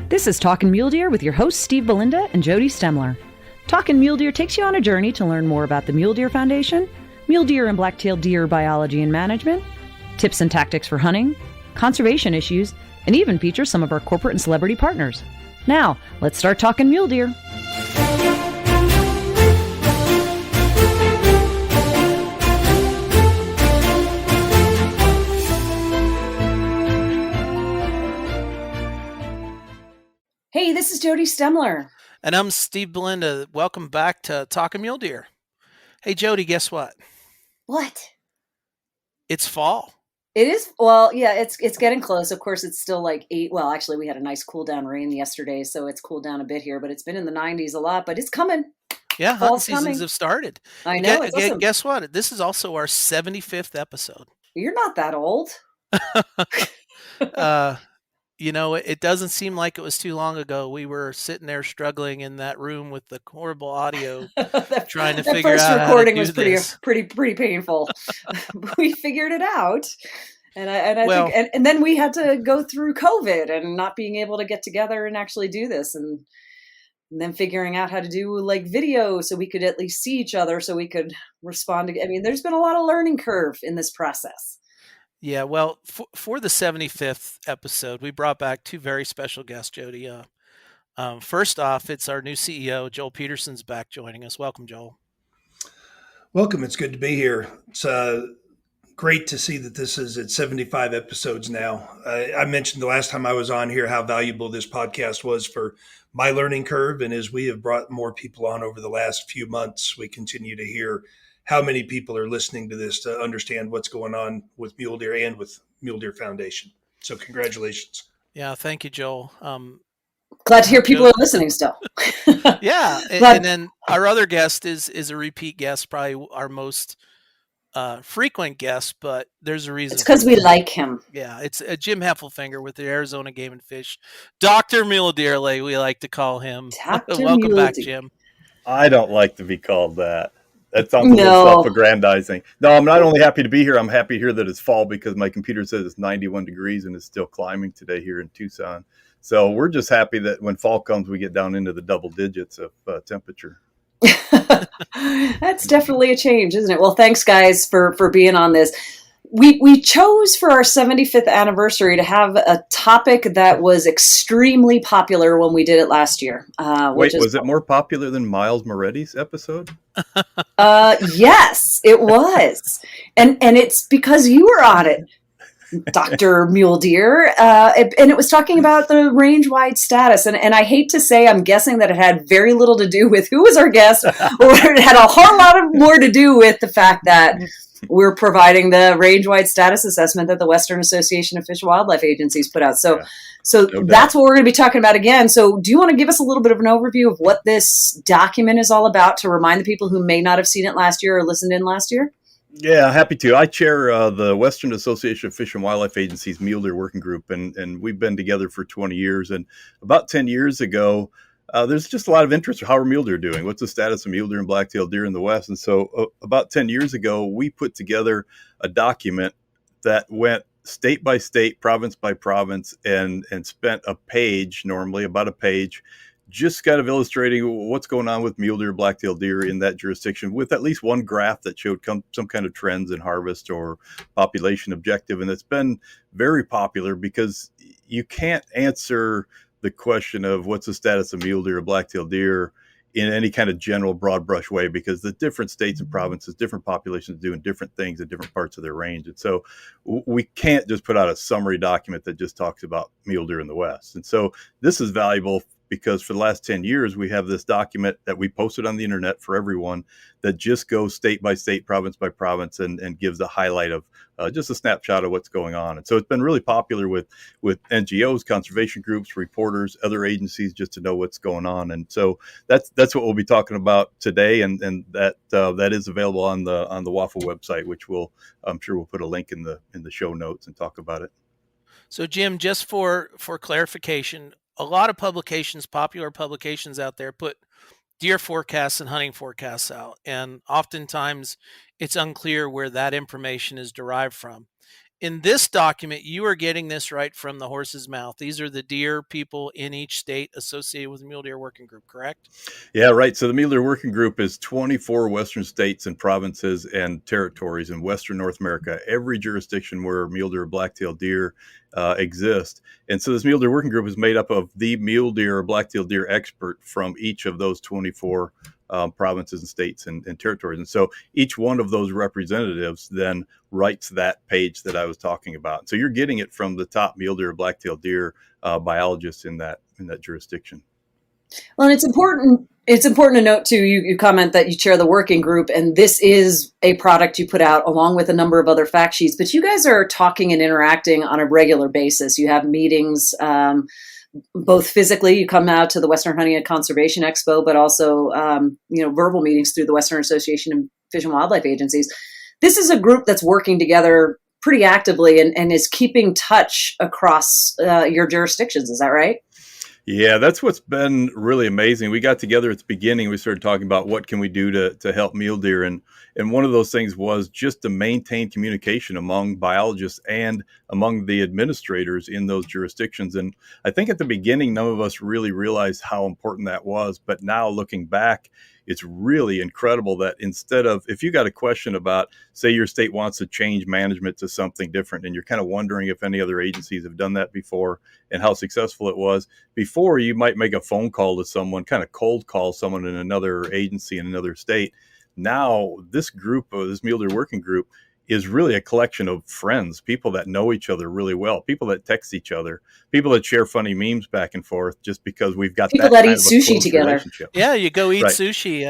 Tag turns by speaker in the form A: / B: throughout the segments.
A: This is Talking Mule Deer with your hosts Steve Belinda and Jody Stemler. Talking Mule Deer takes you on a journey to learn more about the Mule Deer Foundation, mule deer and black-tailed deer biology and management, tips and tactics for hunting, conservation issues, and even features some of our corporate and celebrity partners. Now, let's start talking mule deer. Hey, this is Jody Stemler.
B: And I'm Steve Belinda. Welcome back to Talking Mule Deer. Hey, Jody, guess what?
A: What?
B: It's fall.
A: It is. Well, yeah, it's getting close. Of course, it's still like 8. Well, actually, we had a nice cool down rain yesterday, so it's cooled down a bit here, but it's been in the 90s a lot, but it's coming.
B: Yeah, hunting seasons have started.
A: I know. It's awesome.
B: Guess what? This is also our 75th episode.
A: You're not that old.
B: You know, it doesn't seem like it was too long ago. We were sitting there struggling in that room with the horrible audio, trying to figure out how to do this.
A: That first recording was pretty painful. We figured it out, and I think, and then we had to go through COVID and not being able to get together and actually do this, and then figuring out how to do like video so we could at least see each other, so we could respond to. I mean, there's been a lot of learning curve in this process.
B: Yeah, well, for the 75th episode, we brought back two very special guests, Jody. First off, it's our new CEO, Joel Pedersen's back joining us. Welcome, Joel.
C: Welcome. It's good to be here. It's great to see that this is at 75 episodes now. I mentioned the last time I was on here how valuable this podcast was for my learning curve. And as we have brought more people on over the last few months, we continue to hear how many people are listening to this to understand what's going on with Mule Deer and with Mule Deer Foundation. So congratulations.
B: Yeah, thank you, Joel.
A: Glad to hear people are listening still.
B: Yeah, and then our other guest is a repeat guest, probably our most frequent guest, but there's a reason.
A: It's because we like him.
B: Yeah, it's Jim Heffelfinger with the Arizona Game and Fish. Dr. Mule Deer, we like to call him. Welcome back, Jim.
D: I don't like to be called that. That sounds a little self-aggrandizing. No, I'm not only happy to be here, I'm happy to hear that it's fall because my computer says it's 91 degrees and it's still climbing today here in Tucson. So we're just happy that when fall comes, we get down into the double digits of temperature.
A: That's definitely a change, isn't it? Well, thanks, guys, for being on this. We chose for our 75th anniversary to have a topic that was extremely popular when we did it last year.
D: Wait, was it more popular than Miles Moretti's episode?
A: Yes, it was. And it's because you were on it, Dr. Mule Deer. And it was talking about the range-wide status. And I hate to say, I'm guessing that it had very little to do with who was our guest, or it had a whole lot more to do with the fact that we're providing the range-wide status assessment that the Western Association of Fish and Wildlife Agencies put out. So that's what we're going to be talking about again. So do you want to give us a little bit of an overview of what this document is all about to remind the people who may not have seen it last year or listened in last year?
D: Yeah, happy to. I chair the Western Association of Fish and Wildlife Agencies Mule Deer Working Group, and we've been together for 20 years. And about 10 years ago, there's just a lot of interest in how are mule deer doing? What's the status of mule deer and black-tailed deer in the West? And so about 10 years ago, we put together a document that went state by state, province by province, and spent a page, normally about a page, just kind of illustrating what's going on with mule deer, black-tailed deer in that jurisdiction with at least one graph that showed some kind of trends in harvest or population objective. And it's been very popular because you can't answer the question of what's the status of mule deer or black-tailed deer in any kind of general broad brush way, because the different states and provinces, different populations doing different things in different parts of their range. And so we can't just put out a summary document that just talks about mule deer in the West. And so this is valuable because for the last 10 years, we have this document that we posted on the internet for everyone that just goes state by state, province by province, and gives a highlight of just a snapshot of what's going on. And so it's been really popular with NGOs, conservation groups, reporters, other agencies, just to know what's going on. And so that's what we'll be talking about today. And that is available on the WAFA website, which I'm sure we'll put a link in the show notes and talk about it.
B: So Jim, just for clarification, a lot of popular publications out there put deer forecasts and hunting forecasts out. And oftentimes it's unclear where that information is derived from. in this document, you are getting this right from the horse's mouth. These are the deer people in each state associated with the Mule Deer Working Group, correct?
D: Yeah, right. So the Mule Deer Working Group is 24 Western states and provinces and territories in Western North America, every jurisdiction where mule deer or black-tailed deer exist. And so this Mule Deer Working Group is made up of the mule deer or black-tailed deer expert from each of those 24 provinces and states and territories. And so each one of those representatives then writes that page that I was talking about. So you're getting it from the top mule deer or black-tailed deer biologists in that jurisdiction.
A: Well, and it's important. It's important to note too. You comment that you chair the working group, and this is a product you put out along with a number of other fact sheets. But you guys are talking and interacting on a regular basis. You have meetings, both physically. You come out to the Western Hunting and Conservation Expo, but also verbal meetings through the Western Association of Fish and Wildlife Agencies. This is a group that's working together pretty actively and is keeping touch across your jurisdictions. Is that right?
D: Yeah, that's what's been really amazing. We got together at the beginning. We started talking about what can we do to help mule deer. And one of those things was just to maintain communication among biologists and among the administrators in those jurisdictions. And I think at the beginning, none of us really realized how important that was. But now looking back, it's really incredible that instead of, if you got a question about, say your state wants to change management to something different, and you're kind of wondering if any other agencies have done that before and how successful it was, before you might make a phone call to someone, kind of cold call someone in another agency in another state. Now this group, this Mule Deer Working Group, is really a collection of friends, people that know each other really well, people that text each other, people that share funny memes back and forth, just because we've got
A: people that eat sushi together.
B: Yeah, you go eat sushi.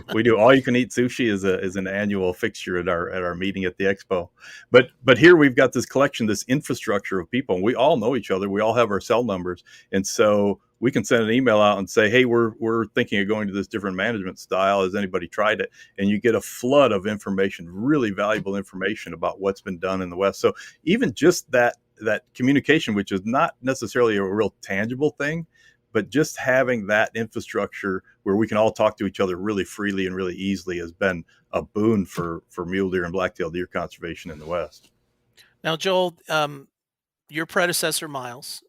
D: We do. All you can eat sushi is an annual fixture at our meeting at the expo. But here we've got this collection, this infrastructure of people, and we all know each other. We all have our cell numbers, and so we can send an email out and say, hey, we're thinking of going to this different management style. Has anybody tried it? And you get a flood of information, really valuable information about what's been done in the West. So even just that communication, which is not necessarily a real tangible thing, but just having that infrastructure where we can all talk to each other really freely and really easily has been a boon for mule deer and black-tailed deer conservation in the West.
B: Now, Joel, your predecessor, Miles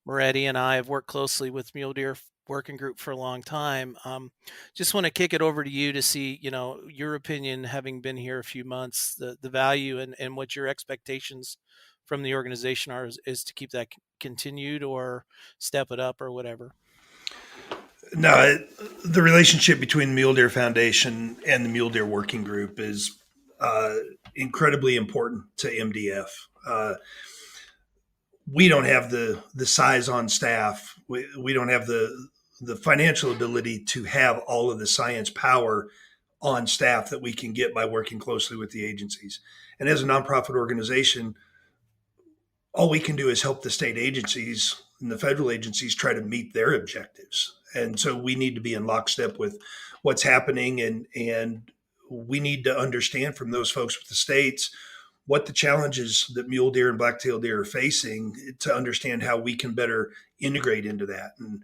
B: Moretti, and I have worked closely with Mule Deer Working Group for a long time. Just want to kick it over to you to see, your opinion, having been here a few months, the value and what your expectations from the organization are is to keep that continued or step it up or whatever.
C: No, the relationship between the Mule Deer Foundation and the Mule Deer Working Group is incredibly important to MDF. We don't have the size on staff. We don't have the financial ability to have all of the science power on staff that we can get by working closely with the agencies. And as a nonprofit organization, all we can do is help the state agencies and the federal agencies try to meet their objectives. And so we need to be in lockstep with what's happening, and we need to understand from those folks with the states what the challenges that mule deer and black-tailed deer are facing to understand how we can better integrate into that. And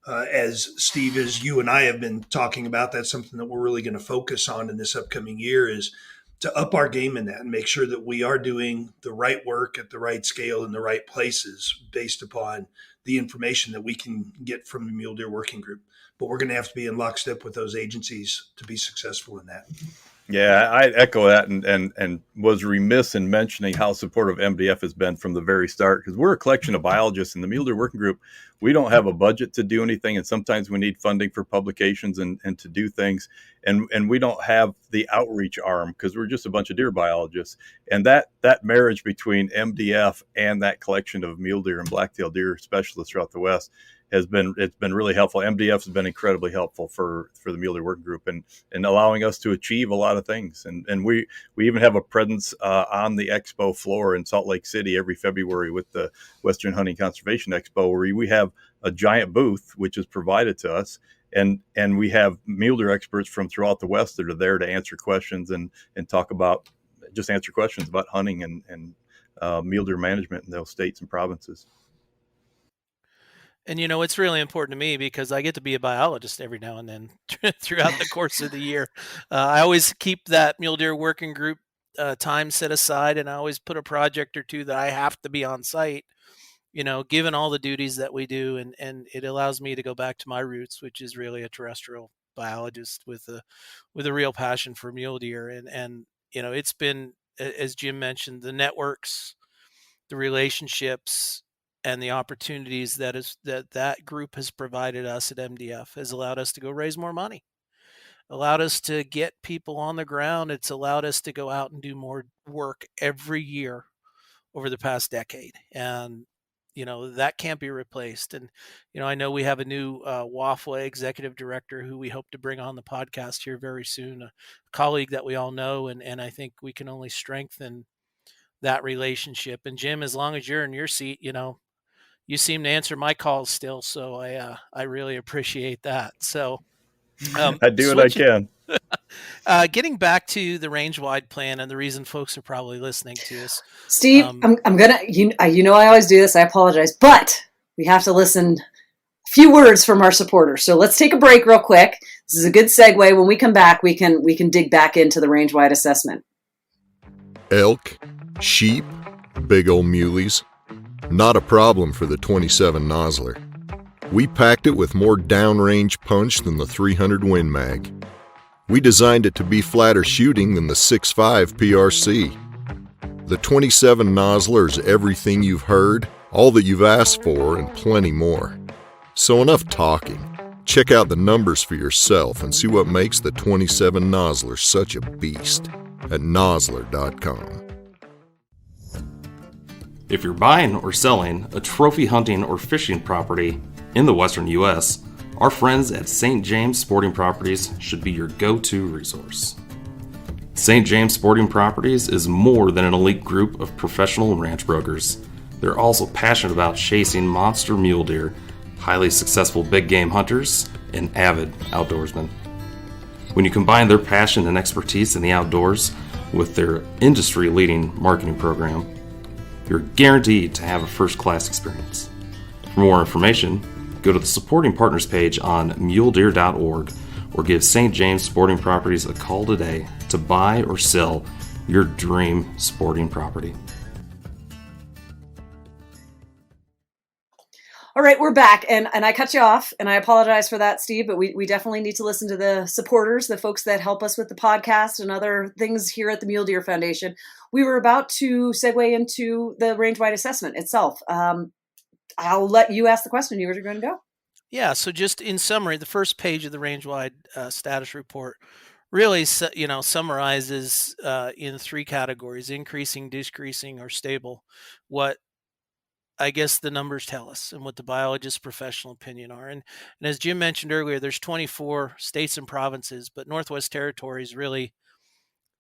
C: as Steve, as you and I have been talking about, that's something that we're really going to focus on in this upcoming year, is to up our game in that and make sure that we are doing the right work at the right scale in the right places based upon the information that we can get from the Mule Deer Working Group. But we're going to have to be in lockstep with those agencies to be successful in that.
D: Yeah, I echo that and was remiss in mentioning how supportive MDF has been from the very start, because we're a collection of biologists in the Mule Deer Working Group. We don't have a budget to do anything, and sometimes we need funding for publications and to do things, and we don't have the outreach arm because we're just a bunch of deer biologists. And that marriage between MDF and that collection of mule deer and black-tailed deer specialists throughout the West it's been really helpful. MDF has been incredibly helpful for the Mule Deer Working Group and allowing us to achieve a lot of things. And we even have a presence on the expo floor in Salt Lake City every February with the Western Hunting Conservation Expo, where we have a giant booth which is provided to us. And we have mule deer experts from throughout the West that are there to answer questions and answer questions about hunting and mule deer management in those states and provinces.
B: And, it's really important to me because I get to be a biologist every now and then throughout the course of the year. I always keep that Mule Deer Working Group time set aside, and I always put a project or two that I have to be on site, given all the duties that we do, and it allows me to go back to my roots, which is really a terrestrial biologist with a real passion for mule deer. And it's been, as Jim mentioned, the networks, the relationships, and the opportunities that group has provided us at MDF has allowed us to go raise more money, allowed us to get people on the ground. It's allowed us to go out and do more work every year over the past decade. And, that can't be replaced. And, I know we have a new WAFWA executive director who we hope to bring on the podcast here very soon, a colleague that we all know. And I think we can only strengthen that relationship. And Jim, as long as you're in your seat, you seem to answer my calls still. So I really appreciate that. So
D: I do what I can.
B: Getting back to the range-wide plan and the reason folks are probably listening to us.
A: Steve, I'm gonna, I always do this. I apologize, but we have to listen a few words from our supporters. So let's take a break real quick. This is a good segue. When we come back, we can dig back into the range-wide assessment.
E: Elk, sheep, big old muleys. Not a problem for the 27 Nosler. We packed it with more downrange punch than the 300 Win Mag. We designed it to be flatter shooting than the 6.5 PRC. The 27 Nosler is everything you've heard, all that you've asked for, and plenty more. So enough talking. Check out the numbers for yourself and see what makes the 27 Nosler such a beast at nosler.com.
F: If you're buying or selling a trophy hunting or fishing property in the Western U.S., our friends at St. James Sporting Properties should be your go-to resource. St. James Sporting Properties is more than an elite group of professional ranch brokers. They're also passionate about chasing monster mule deer, highly successful big game hunters, and avid outdoorsmen. When you combine their passion and expertise in the outdoors with their industry-leading marketing program, you're guaranteed to have a first-class experience. For more information, go to the Supporting Partners page on muledeer.org or give St. James Sporting Properties a call today to buy or sell your dream sporting property.
A: All right, we're back, and I cut you off, and I apologize for that, Steve, but we definitely need to listen to the supporters, the folks that help us with the podcast and other things here at the Mule Deer Foundation. We were about to segue into the range-wide assessment itself. I'll let you ask the question. You were going to go.
B: Yeah, so just in summary, the first page of the range-wide status report really, summarizes in three categories: increasing, decreasing, or stable, what I guess the numbers tell us and what the biologist's professional opinion are. And as Jim mentioned earlier, there's 24 states and provinces, but Northwest Territories really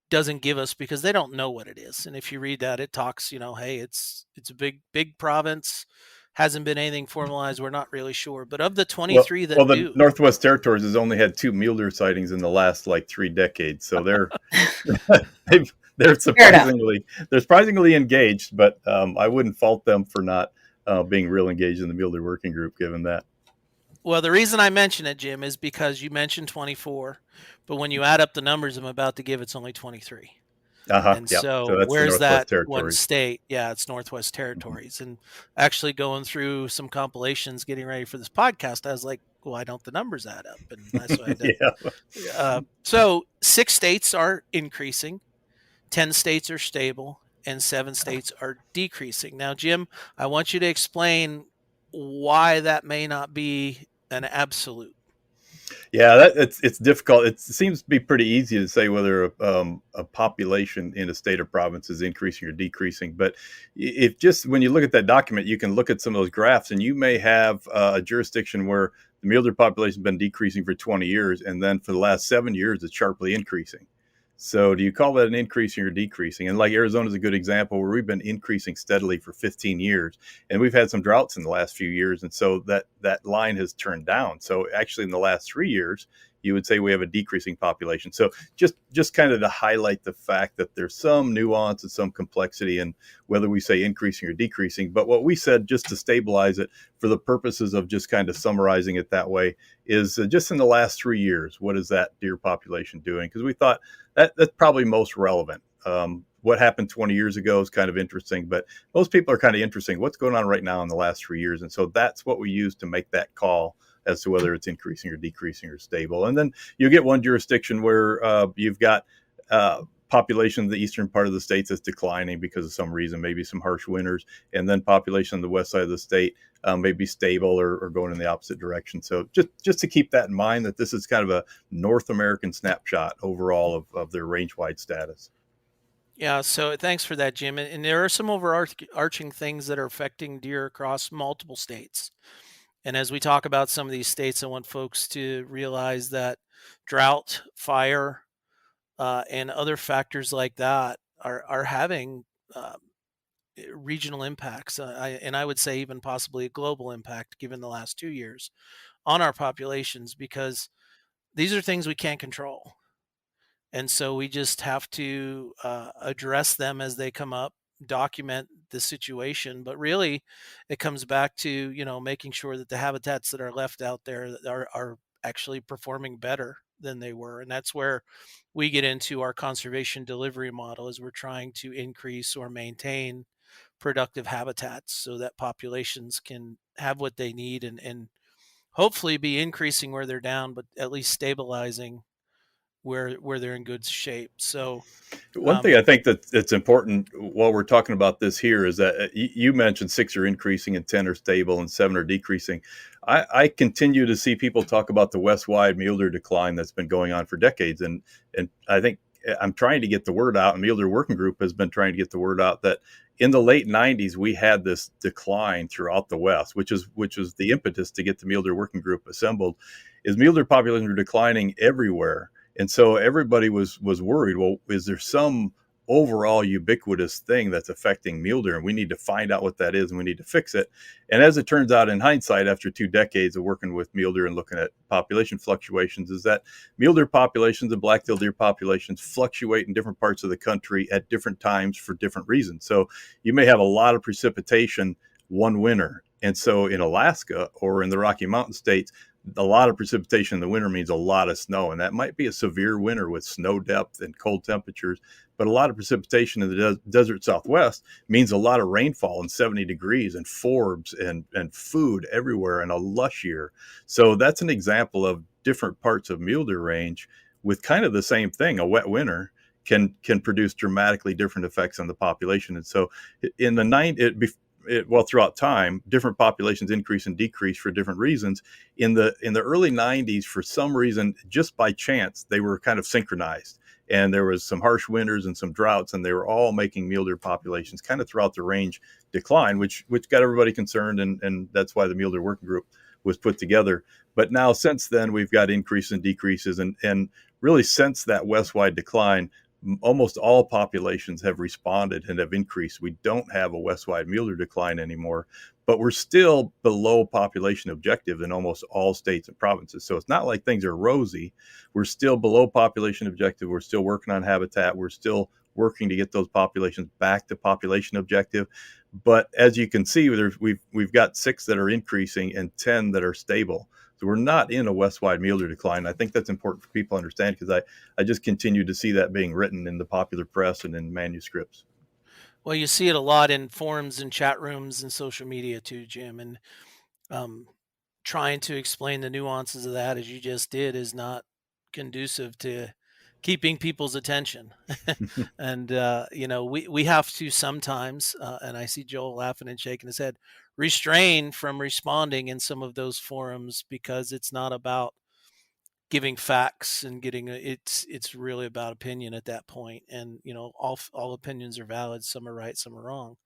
B: doesn't give us, because they don't know what it is. And if you read that, it talks, hey, it's a big province. Hasn't been anything formalized. We're not really sure. But of the 23
D: the Northwest Territories has only had 2 mule deer sightings in the last 3 decades. So they're they're surprisingly engaged. But I wouldn't fault them for not being real engaged in the mule deer working group, given that.
B: Well, the reason I mention it, Jim, is because you mentioned 24, but when you add up the numbers I'm about to give, it's only 23. And so where's that one state? Yeah, it's Northwest Territories. And actually going through some compilations, getting ready for this podcast, I was like, why don't the numbers add up? And that's what I did. So 6 states are increasing, 10 states are stable, and 7 states are decreasing. Now, Jim, I want you to explain why that may not be an absolute.
D: Yeah, it's difficult. It seems to be pretty easy to say whether a population in a state or province is increasing or decreasing. But when you look at that document, you can look at some of those graphs, and you may have a jurisdiction where the mule deer population has been decreasing for 20 years, and then for the last 7 years, it's sharply increasing. So do you call that an increasing or decreasing? And Arizona is a good example where we've been increasing steadily for 15 years, and we've had some droughts in the last few years. And so that line has turned down. So actually in the last 3 years, you would say we have a decreasing population. So just kind of to highlight the fact that there's some nuance and some complexity in whether we say increasing or decreasing. But what we said, just to stabilize it for the purposes of just kind of summarizing it that way, is just in the last 3 years, what is that deer population doing? Because we thought that's probably most relevant. what happened 20 years ago is kind of interesting, but most people are kind of interesting. What's going on right now in the last 3 years? And so that's what we use to make that call as to whether it's increasing or decreasing or stable. And then you get one jurisdiction where you've got population of the eastern part of the state that's declining because of some reason, maybe some harsh winters, and then population on the west side of the state may be stable or going in the opposite direction. So just to keep that in mind, that this is kind of a North American snapshot overall of their range-wide status.
B: Yeah, so thanks for that, Jim. And there are some overarching things that are affecting deer across multiple states. And as we talk about some of these states, I want folks to realize that drought, fire, and other factors like that are having regional impacts, and I would say even possibly a global impact, given the last 2 years, on our populations, because these are things we can't control. And so we just have to address them as they come up, document the situation. But really, it comes back to, making sure that the habitats that are left out there are actually performing better than they were. And that's where we get into our conservation delivery model, as we're trying to increase or maintain productive habitats so that populations can have what they need, and hopefully be increasing where they're down, but at least stabilizing where they're in good shape. So
D: one thing I think that it's important while we're talking about this here is that you mentioned 6 are increasing and 10 are stable and 7 are decreasing. I continue to see people talk about the west-wide mule deer decline that's been going on for decades. And I think I'm trying to get the word out, and Mule Deer Working Group has been trying to get the word out that in the late 90s, we had this decline throughout the West, which is the impetus to get the Mule Deer Working Group assembled, is mule deer populations are declining everywhere. And so everybody was worried, well, is there some overall ubiquitous thing that's affecting mule deer? And we need to find out what that is, and we need to fix it. And as it turns out, in hindsight, after 2 decades of working with mule deer and looking at population fluctuations, is that mule deer populations and black-tailed deer populations fluctuate in different parts of the country at different times for different reasons. So you may have a lot of precipitation one winter. And so in Alaska or in the Rocky Mountain states, a lot of precipitation in the winter means a lot of snow, and that might be a severe winter with snow depth and cold temperatures. But a lot of precipitation in the desert Southwest means a lot of rainfall and 70 degrees and forbs and food everywhere and a lush year. So that's an example of different parts of mule deer range with kind of the same thing. A wet winter can produce dramatically different effects on the population. And so in the throughout time, different populations increase and decrease for different reasons. In the early 90s, for some reason, just by chance, they were kind of synchronized. And there was some harsh winters and some droughts, and they were all making mule deer populations kind of throughout the range decline, which got everybody concerned, and that's why the Mule Deer Working Group was put together. But now, since then, we've got increases and decreases, and really since that west-wide decline, almost all populations have responded and have increased. We don't have a west-wide mule deer decline anymore, but we're still below population objective in almost all states and provinces. So it's not like things are rosy. We're still below population objective. We're still working on habitat. We're still working to get those populations back to population objective. But as you can see, we've got 6 that are increasing and 10 that are stable. So we're not in a west-wide mule deer decline. I think that's important for people to understand, because I just continue to see that being written in the popular press and in manuscripts.
B: Well, you see it a lot in forums and chat rooms and social media too, Jim. And trying to explain the nuances of that, as you just did, is not conducive to keeping people's attention. And we have to sometimes, and I see Joel laughing and shaking his head, restrain from responding in some of those forums, because it's not about giving facts and it's really about opinion at that point. And all opinions are valid. Some are right, some are wrong.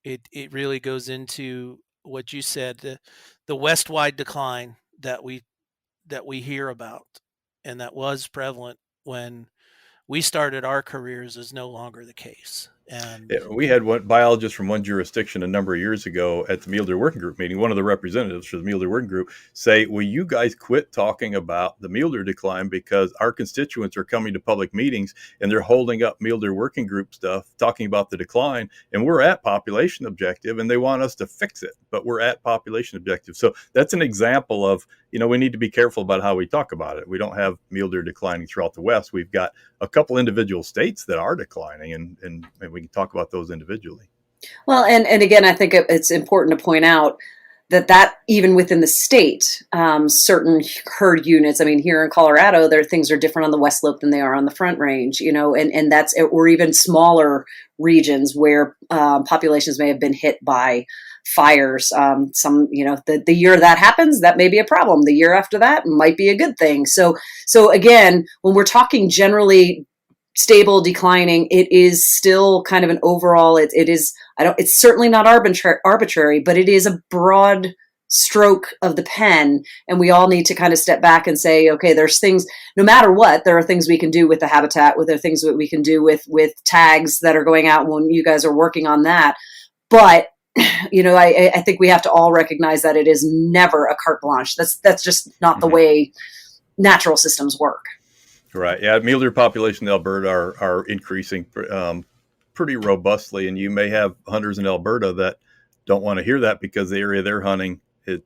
B: It really goes into what you said, the west-wide decline that we hear about, and that was prevalent when we started our careers, is no longer the case. And
D: Yeah, we had one biologist from one jurisdiction a number of years ago at the Mule Deer Working Group meeting, one of the representatives for the Mule Deer Working Group, say, will you guys quit talking about the mule deer decline because our constituents are coming to public meetings and they're holding up Mule Deer Working Group stuff, talking about the decline, and we're at population objective and they want us to fix it, but we're at population objective. So that's an example of, we need to be careful about how we talk about it. We don't have mule deer declining throughout the West. We've got a couple individual states that are declining, and we can talk about those individually.
A: Well, and again, I think it's important to point out that even within the state, certain herd units, I mean, here in Colorado, things are different on the West Slope than they are on the Front Range, and that's, or even smaller regions where populations may have been hit by fires. The year that happens, that may be a problem. The year after that might be a good thing. So again, when we're talking generally stable, declining, it is still kind of an overall, it's certainly not arbitrary, but it is a broad stroke of the pen. And we all need to kind of step back and say, okay, there's things, no matter what, there are things we can do with the habitat, there are things that we can do with tags that are going out when you guys are working on that. But I think we have to all recognize that it is never a carte blanche. That's just not the way natural systems work.
D: Right. Yeah. Mule deer population in Alberta are increasing pretty robustly, and you may have hunters in Alberta that don't want to hear that because the area they're hunting is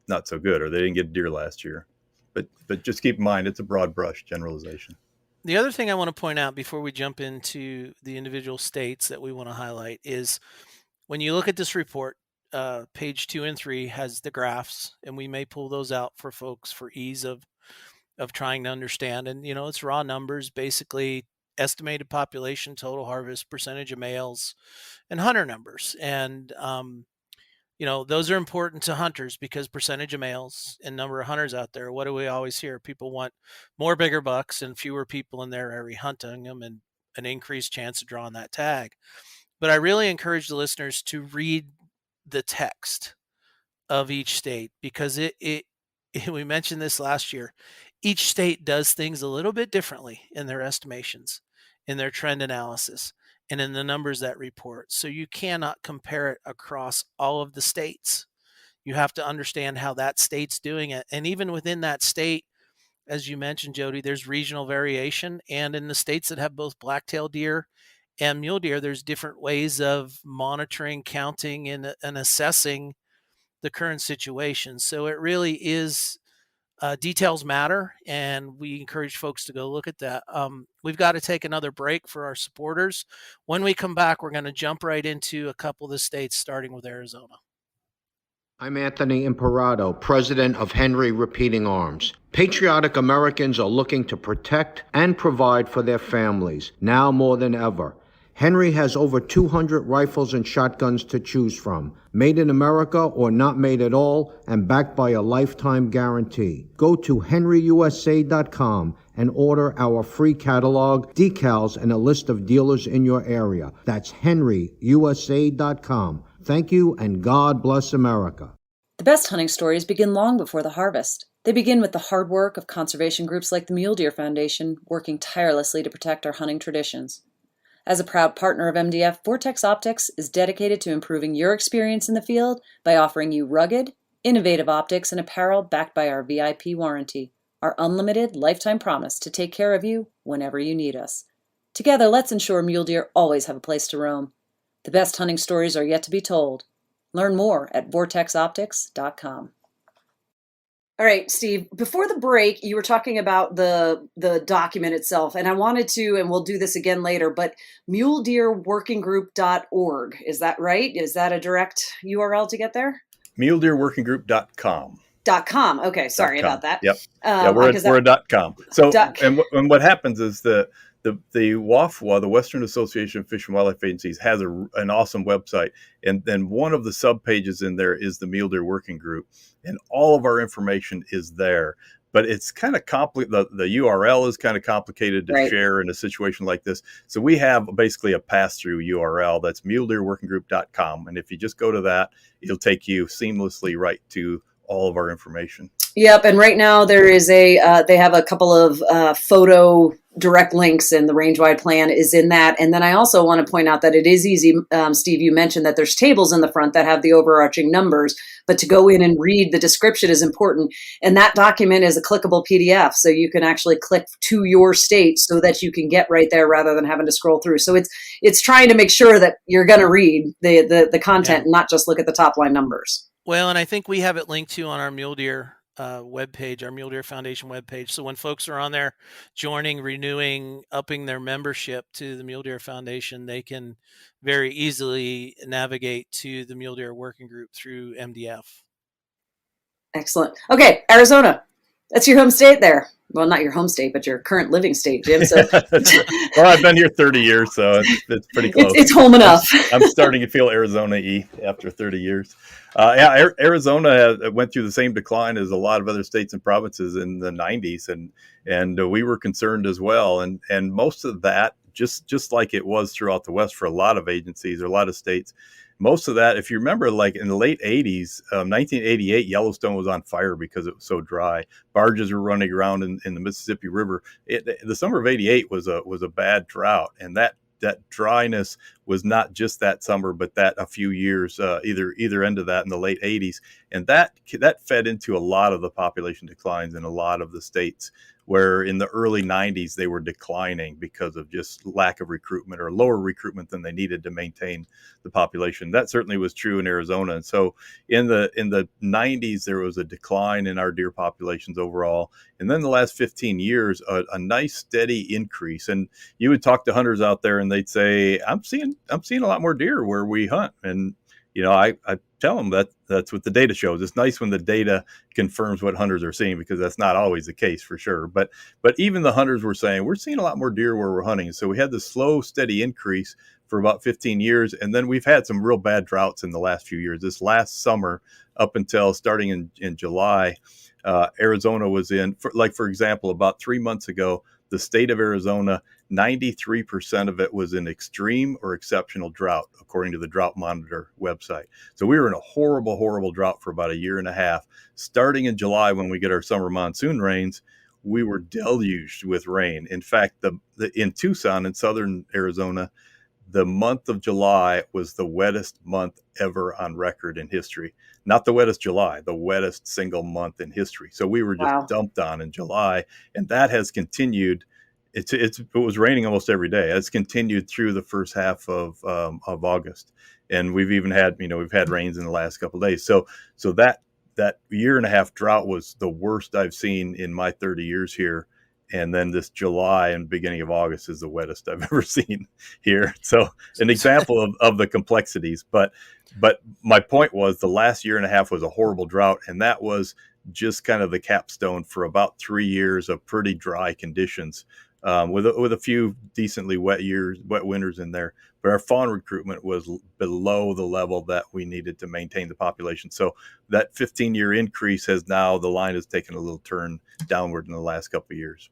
D: not so good, or they didn't get deer last year. But just keep in mind, it's a broad brush generalization.
B: The other thing I want to point out before we jump into the individual states that we want to highlight is when you look at this report, page 2 and 3 has the graphs, and we may pull those out for folks for ease of trying to understand. And, it's raw numbers, basically estimated population, total harvest, percentage of males, and hunter numbers. And, those are important to hunters because percentage of males and number of hunters out there. What do we always hear? People want more bigger bucks and fewer people in their area hunting them, and an increased chance of drawing that tag. But I really encourage the listeners to read the text of each state, because we mentioned this last year. Each state does things a little bit differently in their estimations, in their trend analysis, and in the numbers that report. So you cannot compare it across all of the states. You have to understand how that state's doing it. And even within that state, as you mentioned, Jody, there's regional variation. And in the states that have both black-tailed deer and mule deer, there's different ways of monitoring, counting, and assessing the current situation. So it really is, details matter, and we encourage folks to go look at that. We've got to take another break for our supporters. When we come back, we're going to jump right into a couple of the states, starting with Arizona.
G: I'm Anthony Imperato, president of Henry Repeating Arms. Patriotic Americans are looking to protect and provide for their families, now more than ever. Henry has over 200 rifles and shotguns to choose from, made in America or not made at all, and backed by a lifetime guarantee. Go to henryusa.com and order our free catalog, decals, and a list of dealers in your area. That's henryusa.com. Thank you, and God bless America.
A: The best hunting stories begin long before the harvest. They begin with the hard work of conservation groups like the Mule Deer Foundation, working tirelessly to protect our hunting traditions. As a proud partner of MDF, Vortex Optics is dedicated to improving your experience in the field by offering you rugged, innovative optics and apparel backed by our VIP warranty, our unlimited lifetime promise to take care of you whenever you need us. Together, let's ensure mule deer always have a place to roam. The best hunting stories are yet to be told. Learn more at vortexoptics.com. All right, Steve, before the break, you were talking about the document itself, and I wanted to, and we'll do this again later, but muledeerworkinggroup.org, is that right? Is that a direct URL to get there?
D: muledeerworkinggroup.com.
A: .com. Okay, sorry about that.
D: Yep. We're a .com. So, and what happens is the WAFWA, the Western Association of Fish and Wildlife Agencies, has an awesome website. And then one of the subpages in there is the Mule Deer Working Group. And all of our information is there. But it's kind of complicated. The URL is kind of complicated to share in a situation like this. So we have basically a pass-through URL that's muledeerworkinggroup.com. And if you just go to that, it'll take you seamlessly right to all of our information.
A: Yep. And right now there is they have a couple of photo direct links, and the range-wide plan is in that. And then I also want to point out that it is easy. Steve, you mentioned that there's tables in the front that have the overarching numbers, but to go in and read the description is important. And that document is a clickable PDF. So you can actually click to your state so that you can get right there rather than having to scroll through. So it's trying to make sure that you're going to read the content and not just look at the top line numbers.
B: Well, and I think we have it linked to on our Mule Deer webpage, our Mule Deer Foundation webpage. So when folks are on there joining, renewing, upping their membership to the Mule Deer Foundation, they can very easily navigate to the Mule Deer Working Group through MDF.
A: Excellent. Okay, Arizona. That's your home state there. Well, not your home state, but your current living state, Jim. So,
D: well, I've been here 30 years, so it's pretty close.
A: It's home enough.
D: I'm starting to feel Arizona-y after 30 years. Arizona went through the same decline as a lot of other states and provinces in the 90s, and we were concerned as well. And most of that, just like it was throughout the West for a lot of agencies or a lot of states, most of that, if you remember, like in the late 80s, 1988, Yellowstone was on fire because it was so dry. Barges were running around in the Mississippi River. The summer of 88 was a bad drought, and that dryness was not just that summer, but that a few years, either end of that in the late 80s. And that fed into a lot of the population declines in a lot of the states, where in the early 90s they were declining because of just lack of recruitment or lower recruitment than they needed to maintain the population. That certainly was true in Arizona. And so in the 90s, there was a decline in our deer populations overall. And then the last 15 years, a nice steady increase. And you would talk to hunters out there and they'd say, I'm seeing a lot more deer where we hunt. And I tell them that's what the data shows. It's nice when the data confirms what hunters are seeing, because that's not always the case for sure. But even the hunters were saying, we're seeing a lot more deer where we're hunting. So we had this slow, steady increase for about 15 years. And then we've had some real bad droughts in the last few years. This last summer, up until starting in July, Arizona was in, for example, about 3 months ago, the state of Arizona, 93% of it was in extreme or exceptional drought, according to the Drought Monitor website. So we were in a horrible, horrible drought for about a year and a half. Starting in July, when we get our summer monsoon rains, we were deluged with rain. In fact, in Tucson, in southern Arizona, the month of July was the wettest month ever on record in history. Not the wettest July, the wettest single month in history. So we were just dumped on in July, and that has continued. It was raining almost every day. It's continued through the first half of August, and we've even had we've had rains in the last couple of days. So that year and a half drought was the worst I've seen in my 30 years here. And then this July and beginning of August is the wettest I've ever seen here. So an example of the complexities. But my point was, the last year and a half was a horrible drought. And that was just kind of the capstone for about 3 years of pretty dry conditions, with a few decently wet winters in there. But our fawn recruitment was below the level that we needed to maintain the population. So that 15-year increase the line has taken a little turn downward in the last couple of years.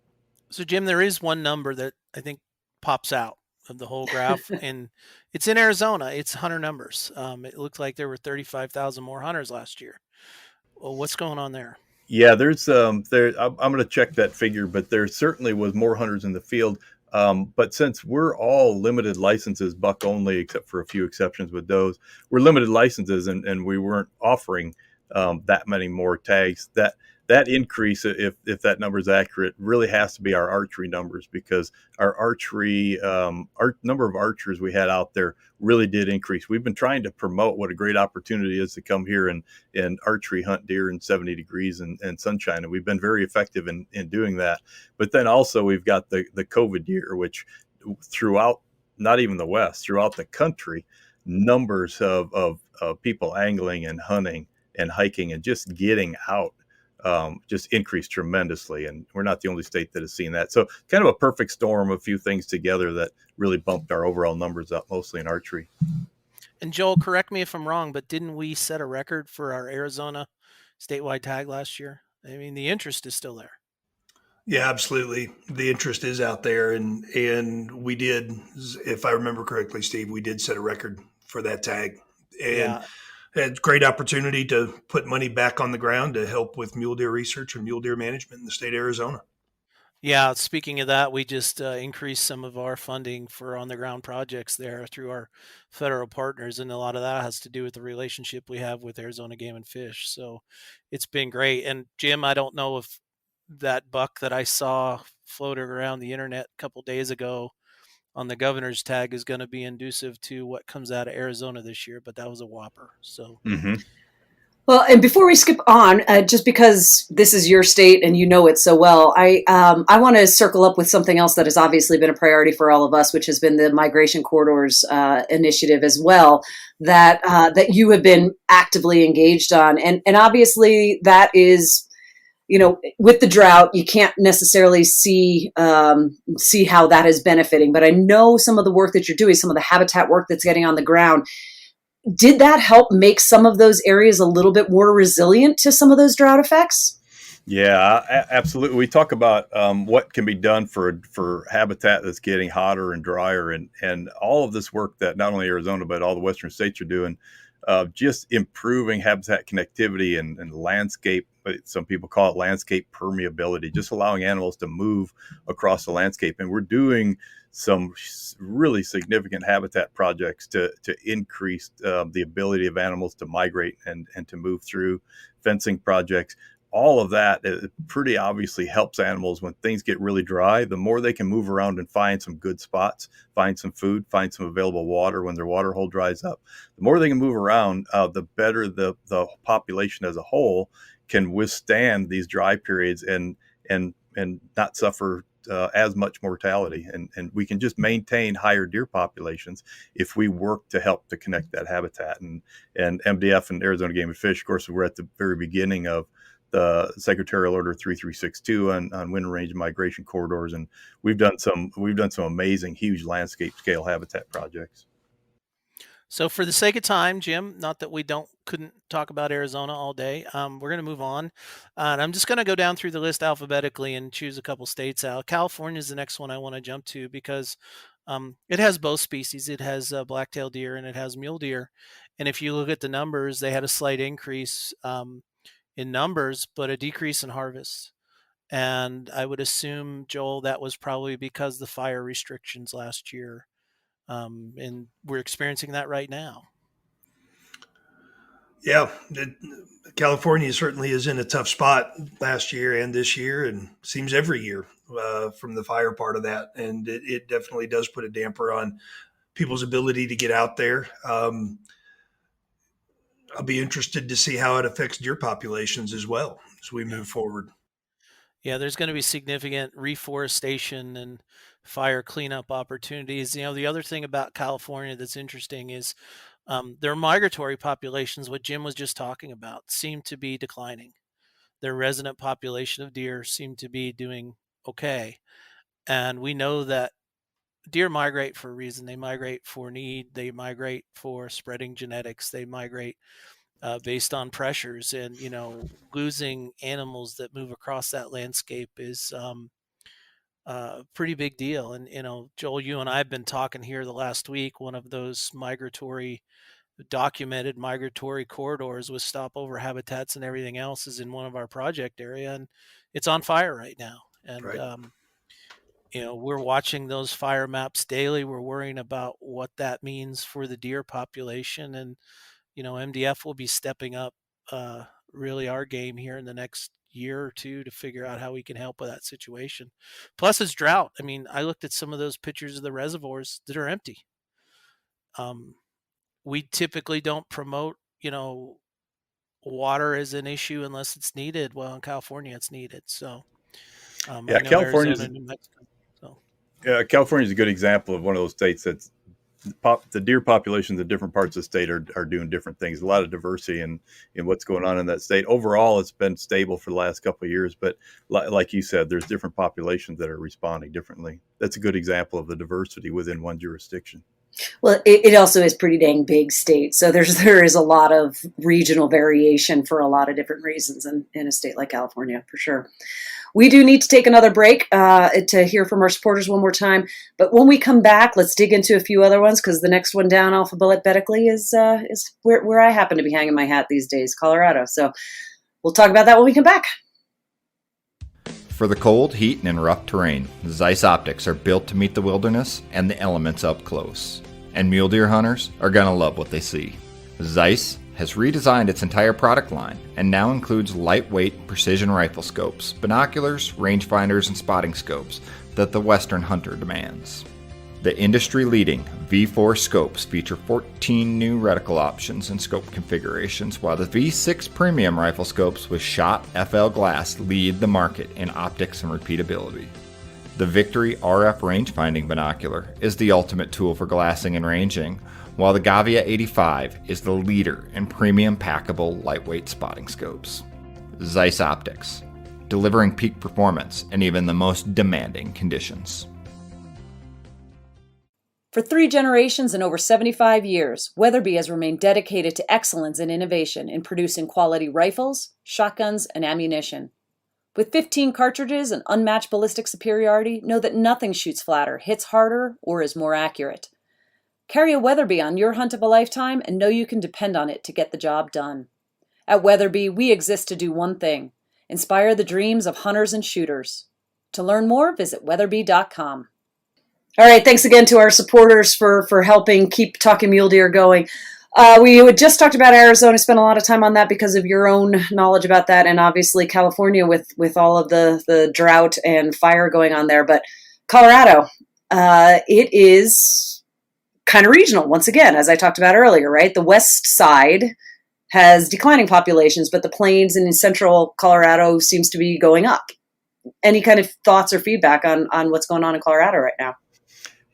B: So, Jim, there is one number that I think pops out of the whole graph, and it's in Arizona. It's hunter numbers. It looked like there were 35,000 more hunters last year. Well, what's going on there?
D: Yeah, there's I'm going to check that figure, but there certainly was more hunters in the field. But since we're all limited licenses, buck only, except for a few exceptions with those, we're limited licenses, and we weren't offering that many more tags. That increase, if that number is accurate, really has to be our archery numbers, because our archery, number of archers we had out there really did increase. We've been trying to promote what a great opportunity is to come here and archery hunt deer in 70 degrees and sunshine. And we've been very effective in doing that. But then also we've got the COVID year, which throughout, not even the West, throughout the country, numbers of people angling and hunting and hiking and just getting out just increased tremendously. And we're not the only state that has seen that. So kind of a perfect storm of a few things together that really bumped our overall numbers up, mostly in archery.
B: And Joel, correct me if I'm wrong, but didn't we set a record for our Arizona statewide tag last year? I mean, the interest is still there.
C: Yeah, absolutely. The interest is out there. And we did, if I remember correctly, Steve, we did set a record for that tag. And Had great opportunity to put money back on the ground to help with mule deer research and mule deer management in the state of Arizona.
B: Yeah, speaking of that, we just increased some of our funding for on the ground projects there through our federal partners, and a lot of that has to do with the relationship we have with Arizona Game and Fish. So it's been great. And Jim, I don't know if that buck that I saw floating around the internet a couple days ago on the governor's tag is going to be inducive to what comes out of Arizona this year, but that was a whopper. So.
D: Mm-hmm.
A: Well, and before we skip on, just because this is your state and you know it so well, I want to circle up with something else that has obviously been a priority for all of us, which has been the migration corridors initiative as well, that you have been actively engaged on, and obviously that is, with the drought, you can't necessarily see how that is benefiting, but I know some of the work that you're doing, some of the habitat work that's getting on the ground. Did that help make some of those areas a little bit more resilient to some of those drought effects?
D: Yeah, absolutely. We talk about what can be done for habitat that's getting hotter and drier, and all of this work that not only Arizona but all the western states are doing, just improving habitat connectivity and landscape. Some people call it landscape permeability, just allowing animals to move across the landscape. And we're doing some really significant habitat projects to increase the ability of animals to migrate and to move through, fencing projects. All of that pretty obviously helps animals when things get really dry. The more they can move around and find some good spots, find some food, find some available water when their water hole dries up, the more they can move around, the better the population as a whole can withstand these dry periods and not suffer as much mortality. And we can just maintain higher deer populations if we work to help to connect that habitat. And MDF and Arizona Game and Fish, of course, we're at the very beginning of the Secretarial Order 3362 on winter range migration corridors, and we've done some amazing, huge landscape scale habitat projects.
B: So for the sake of time, Jim, not that we couldn't talk about Arizona all day, we're going to move on. And I'm just going to go down through the list alphabetically and choose a couple states out. California is the next one I want to jump to because it has both species. It has black-tailed deer and it has mule deer. And if you look at the numbers, they had a slight increase in numbers, but a decrease in harvest. And I would assume, Joel, that was probably because the fire restrictions last year. And we're experiencing that right now.
C: Yeah, California certainly is in a tough spot last year and this year, and seems every year from the fire part of that. And it definitely does put a damper on people's ability to get out there. I'll be interested to see how it affects deer populations as well as we move forward.
B: Yeah, there's going to be significant reforestation and fire cleanup opportunities. The other thing about California that's interesting is their migratory populations, what Jim was just talking about, seem to be declining. Their resident population of deer seem to be doing okay. And we know that deer migrate for a reason. They migrate for need. They migrate for spreading genetics. They migrate based on pressures, and losing animals that move across that landscape is a pretty big deal. And Joel, you and I have been talking here the last week. One of those documented migratory corridors with stopover habitats and everything else is in one of our project area, and it's on fire right now. And
C: Right.
B: we're watching those fire maps daily. We're worrying about what that means for the deer population, and MDF will be stepping up really our game here in the next year or two to figure out how we can help with that situation. Plus, it's drought. I mean, I looked at some of those pictures of the reservoirs that are empty. We typically don't promote, water as an issue unless it's needed. Well, in California, it's needed. So,
D: Yeah,
B: I know Arizona, New Mexico. So,
D: California is a good example of one of those states that's the deer populations in different parts of the state are doing different things. A lot of diversity in what's going on in that state. Overall, it's been stable for the last couple of years, but like you said, there's different populations that are responding differently. That's a good example of the diversity within one jurisdiction.
A: Well, it also is pretty dang big state. So there is a lot of regional variation for a lot of different reasons in a state like California, for sure. We do need to take another break to hear from our supporters one more time. But when we come back, let's dig into a few other ones, because the next one down alphabetically is where I happen to be hanging my hat these days, Colorado. So we'll talk about that when we come back.
H: For the cold, heat, and rough terrain, Zeiss optics are built to meet the wilderness and the elements up close. And mule deer hunters are gonna love what they see. Zeiss has redesigned its entire product line and now includes lightweight precision rifle scopes, binoculars, rangefinders, and spotting scopes that the Western hunter demands. The industry-leading V4 scopes feature 14 new reticle options and scope configurations, while the V6 premium rifle scopes with shot FL glass lead the market in optics and repeatability. The Victory RF rangefinding binocular is the ultimate tool for glassing and ranging, while the Gavia 85 is the leader in premium packable lightweight spotting scopes. Zeiss Optics, delivering peak performance in even the most demanding conditions.
A: For 3 generations and over 75 years, Weatherby has remained dedicated to excellence and innovation in producing quality rifles, shotguns, and ammunition. With 15 cartridges and unmatched ballistic superiority, know that nothing shoots flatter, hits harder, or is more accurate. Carry a Weatherby on your hunt of a lifetime and know you can depend on it to get the job done. At Weatherby, we exist to do one thing: inspire the dreams of hunters and shooters. To learn more, visit weatherby.com. All right, thanks again to our supporters for helping keep Talking Mule Deer going. We had just talked about Arizona, spent a lot of time on that because of your own knowledge about that, and obviously California with all of the drought and fire going on there. But Colorado, it is kind of regional, once again, as I talked about earlier, right? The west side has declining populations, but the plains and in central Colorado seems to be going up. Any kind of thoughts or feedback on what's going on in Colorado right now?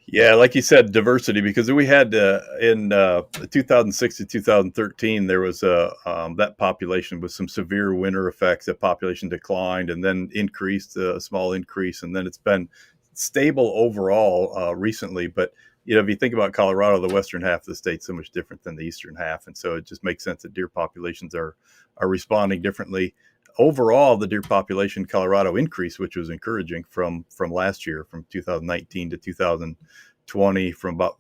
D: Yeah, like you said, diversity, because we had in 2006 to 2013, there was that population with some severe winter effects. That population declined and then increased, a small increase, and then it's been stable overall recently. But if you think about Colorado, the western half of the state's so much different than the eastern half, and so it just makes sense that deer populations are responding differently. Overall, the deer population in Colorado increased, which was encouraging from last year, from 2019 to 2020, from about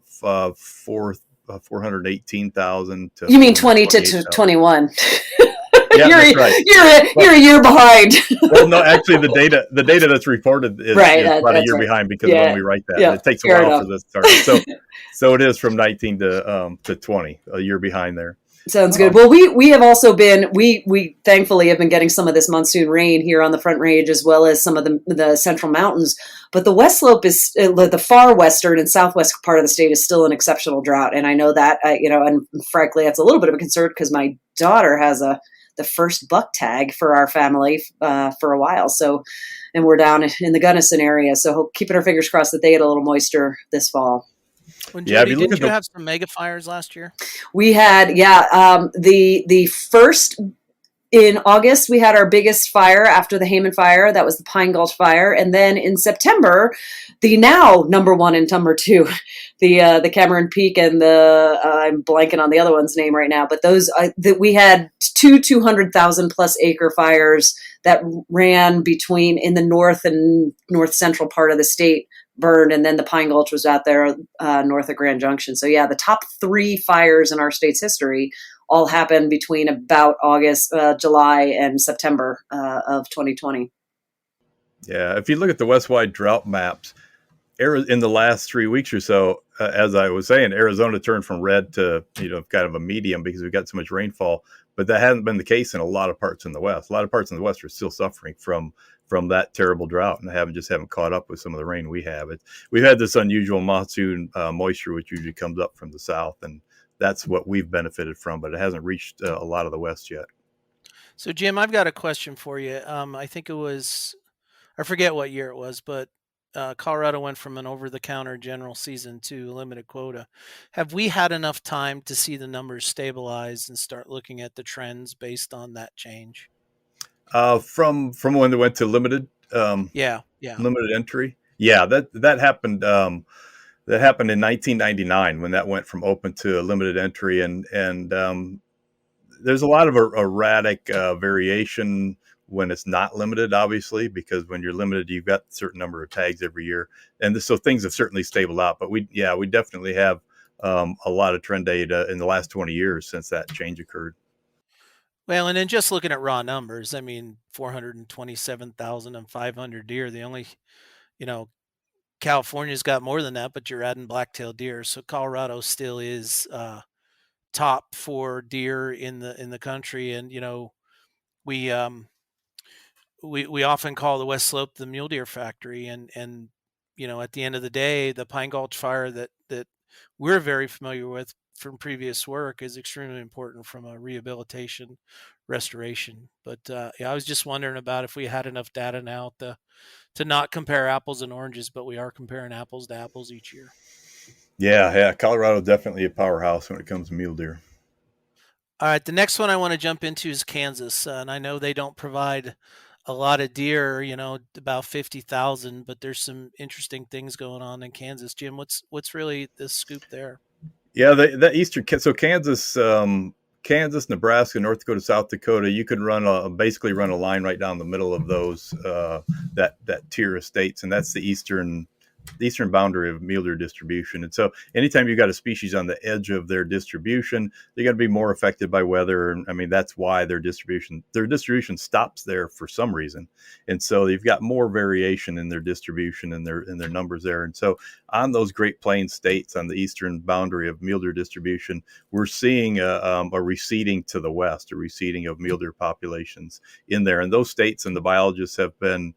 D: 418,000 to...
A: You mean 20 to 21?
D: Yeah, that's right.
A: You're a year behind.
D: Well, no, actually, the data that's reported is about a year behind, because of when we write that. It takes a while for this to start. So it is from 19 to 20, a year behind there.
A: Sounds good. Well, we have also been, we thankfully have been getting some of this monsoon rain here on the Front Range, as well as some of the central mountains. But the West Slope is, the far western and southwest part of the state is still an exceptional drought. And I know that, and frankly, that's a little bit of a concern because my daughter has the first buck tag for our family for a while. So, and we're down in the Gunnison area. So keeping our fingers crossed that they get a little moisture this fall.
B: Well, Jody, didn't you have some mega fires last year?
A: We had, the first in August, we had our biggest fire after the Hayman fire. That was the Pine Gulch fire. And then in September, the now number 1 and number 2, the Cameron Peak and I'm blanking on the other one's name right now, but those, we had 200,000 plus acre fires that ran between in the north and north central part of the state burned. And then the Pine Gulch was out there north of Grand Junction. So the top 3 fires in our state's history all happened between about August, July, and September of 2020.
D: Yeah, if you look at the West-wide drought maps, in the last 3 weeks or so, as I was saying, Arizona turned from red to kind of a medium because we got so much rainfall. But that hasn't been the case in a lot of parts in the West. A lot of parts in the West are still suffering from that terrible drought, and haven't caught up with some of the rain we have. We've had this unusual monsoon moisture, which usually comes up from the south, and that's what we've benefited from, but it hasn't reached a lot of the West yet.
B: So, Jim, I've got a question for you. I think it was, I forget what year it was, but Colorado went from an over-the-counter general season to limited quota. Have we had enough time to see the numbers stabilize and start looking at the trends based on that change?
D: From when they went to limited, limited entry. Yeah, that happened. That happened in 1999 when that went from open to limited entry, and there's a lot of erratic variation when it's not limited, obviously, because when you're limited, you've got a certain number of tags every year. And so things have certainly stabilized out, but we definitely have a lot of trend data in the last 20 years since that change occurred.
B: Well, and then just looking at raw numbers, I mean, 427,500 deer. The only, you know, California's got more than that, but you're adding black-tailed deer. So Colorado still is top for deer in the country. And we we often call the West Slope the mule deer factory. And at the end of the day, the Pine Gulch fire that we're very familiar with from previous work is extremely important from a rehabilitation restoration. But yeah, I was just wondering about if we had enough data now to not compare apples and oranges, but we are comparing apples to apples each year.
D: Yeah, Colorado definitely a powerhouse when it comes to mule deer.
B: All right, the next one I want to jump into is Kansas, and I know they don't provide a lot of deer, about 50,000, but there's some interesting things going on in Kansas. Jim, what's really the scoop there?
D: Yeah, the eastern, so Kansas, Kansas, Nebraska, North Dakota, South Dakota, you could basically run a line right down the middle of those that tier of states, and that's the eastern boundary of mule deer distribution. And so anytime you've got a species on the edge of their distribution, they're going to be more affected by weather. And I mean, that's why their distribution stops there for some reason. And so you've got more variation in their distribution and their numbers there. And so on those Great Plains states on the eastern boundary of mule deer distribution, we're seeing a receding to the west, a receding of mule deer populations in there. And those states and the biologists have been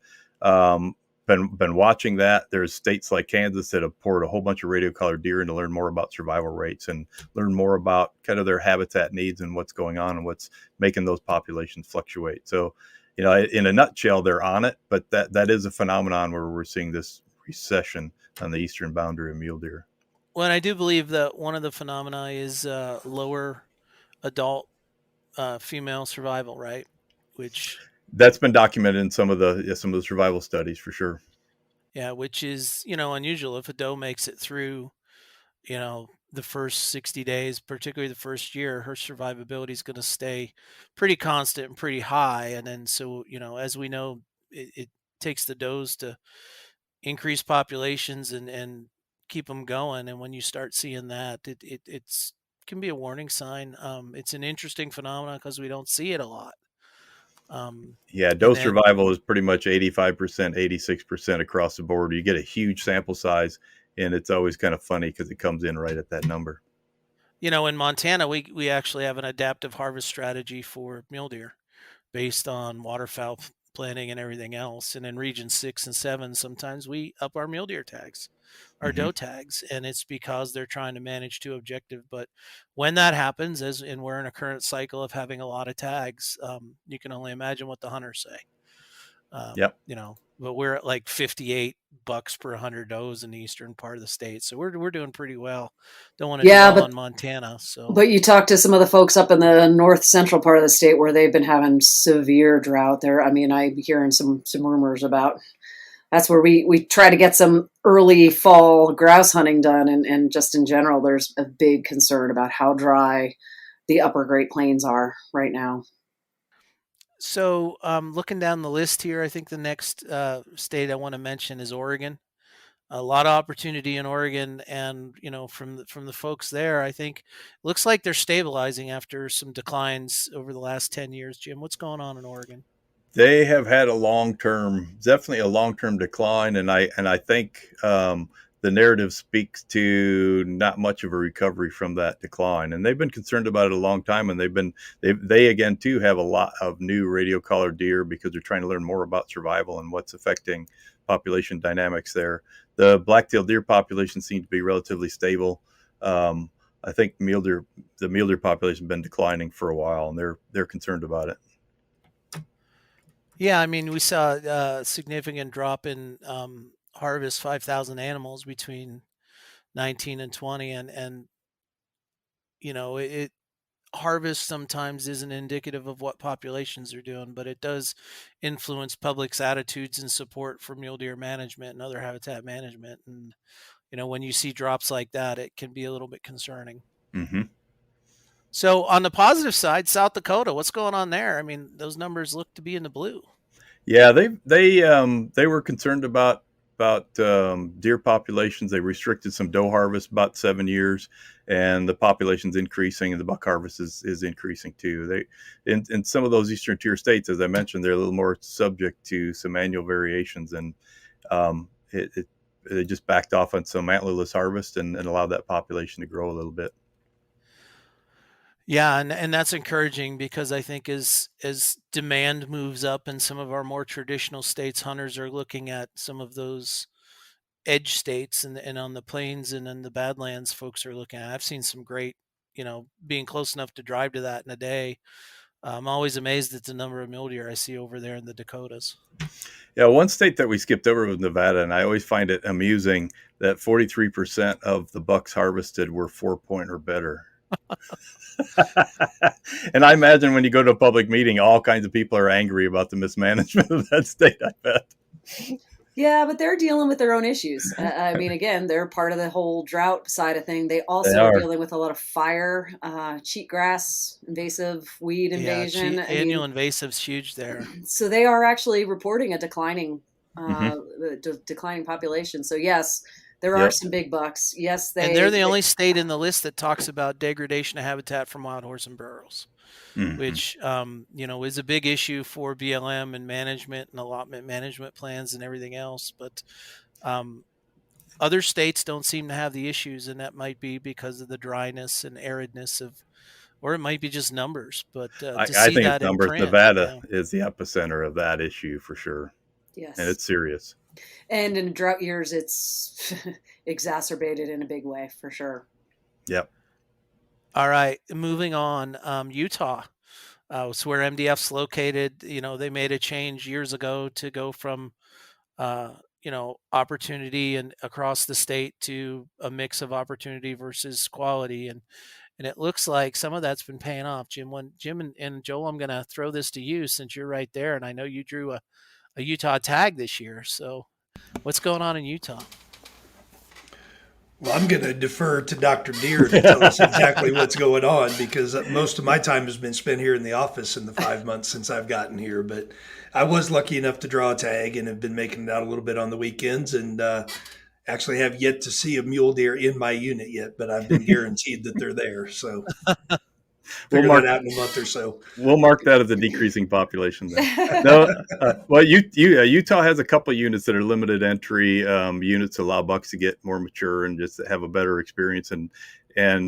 D: watching that. There's states like Kansas that have poured a whole bunch of radio collared deer in to learn more about survival rates and learn more about kind of their habitat needs and what's going on and what's making those populations fluctuate. So, in a nutshell, they're on it, but that is a phenomenon where we're seeing this recession on the eastern boundary of mule deer.
B: Well, and I do believe that one of the phenomena is lower adult female survival, right? Which
D: that's been documented in some of the survival studies for sure.
B: Yeah, which is, unusual. If a doe makes it through, the first 60 days, particularly the first year, her survivability is going to stay pretty constant and pretty high. And then, so, as we know, it takes the does to increase populations and keep them going. And when you start seeing that, it can be a warning sign. It's an interesting phenomenon because we don't see it a lot.
D: Doe survival is pretty much 85%, 86% across the board. You get a huge sample size, and it's always kind of funny because it comes in right at that number.
B: In Montana, we actually have an adaptive harvest strategy for mule deer based on waterfowl planting and everything else. And in region 6 and 7, sometimes we up our mule deer tags, our doe tags, and it's because they're trying to manage two objective. But when that happens, and we're in a current cycle of having a lot of tags, you can only imagine what the hunters say. But we're at like 58 bucks per 100 does in the eastern part of the state, so we're doing pretty well. Don't want to dwell on Montana.
A: But you talk to some of the folks up in the north central part of the state where they've been having severe drought there. I mean, I'm hearing some rumors about that's where we try to get some early fall grouse hunting done, and just in general, there's a big concern about how dry the upper Great Plains are right now.
B: So looking down the list here, I think the next state I want to mention is Oregon. A lot of opportunity in Oregon, and from the folks there, I think it looks like they're stabilizing after some declines over the last 10 years. Jim, what's going on in Oregon?
D: They have had definitely a long-term decline, and I think the narrative speaks to not much of a recovery from that decline. And they've been concerned about it a long time, and they again too have a lot of new radio collared deer because they're trying to learn more about survival and what's affecting population dynamics there. The black-tailed deer population seems to be relatively stable. I think the mule deer population has been declining for a while, and they're concerned about it.
B: Yeah, I mean, we saw a significant drop in harvest, 5,000 animals between 19 and 20, and harvest sometimes isn't indicative of what populations are doing, but it does influence public's attitudes and support for mule deer management and other habitat management. And when you see drops like that, it can be a little bit concerning.
D: Mm-hmm.
B: So on the positive side, South Dakota, what's going on there? I mean, those numbers look to be in the blue.
D: Yeah, they were concerned about deer populations. They restricted some doe harvest about 7 years, and the population's increasing, and the buck harvest is increasing too. They in some of those eastern tier states, as I mentioned, they're a little more subject to some annual variations, and they just backed off on some antlerless harvest and allowed that population to grow a little bit.
B: Yeah, and that's encouraging because I think as demand moves up in some of our more traditional states, hunters are looking at some of those edge states and on the plains and in the Badlands, folks are looking at. I've seen some great, being close enough to drive to that in a day. I'm always amazed at the number of mule deer I see over there in the Dakotas.
D: Yeah, one state that we skipped over was Nevada, and I always find it amusing that 43% of the bucks harvested were 4-point or better. And I imagine when you go to a public meeting, all kinds of people are angry about the mismanagement of that state, I bet.
A: Yeah, but they're dealing with their own issues. I mean, again, they're part of the whole drought side of thing. They also are dealing with a lot of fire, cheatgrass, invasive weed invasion.
B: Yeah, annual invasive's huge there.
A: So they are actually reporting a declining declining population. So yes, there are some big bucks. Yes,
B: they're the only state in the list that talks about degradation of habitat from wild horse and burros, which is a big issue for BLM and management and allotment management plans and everything else. But other states don't seem to have the issues, and that might be because of the dryness and aridness or it might be just numbers. But
D: I think it's numbers. Nevada is the epicenter of that issue for sure.
A: Yes,
D: and it's serious.
A: And in drought years, it's exacerbated in a big way, for sure.
D: Yep.
B: All right, moving on. Utah, it's where MDF's located. They made a change years ago to go from, opportunity and across the state to a mix of opportunity versus quality, and it looks like some of that's been paying off. Jim and Joel, I'm going to throw this to you since you're right there, and I know you drew a Utah tag this year. So what's going on in Utah?
C: Well, I'm going to defer to Dr. Deer to tell us exactly what's going on, because most of my time has been spent here in the office in the 5 months since I've gotten here. But I was lucky enough to draw a tag and have been making it out a little bit on the weekends, and actually have yet to see a mule deer in my unit yet, but I've been guaranteed that they're there. So figure that out in a month or so.
D: We'll mark that as a decreasing population then. No, well, Utah has a couple of units that are limited entry units to allow bucks to get more mature and just have a better experience. And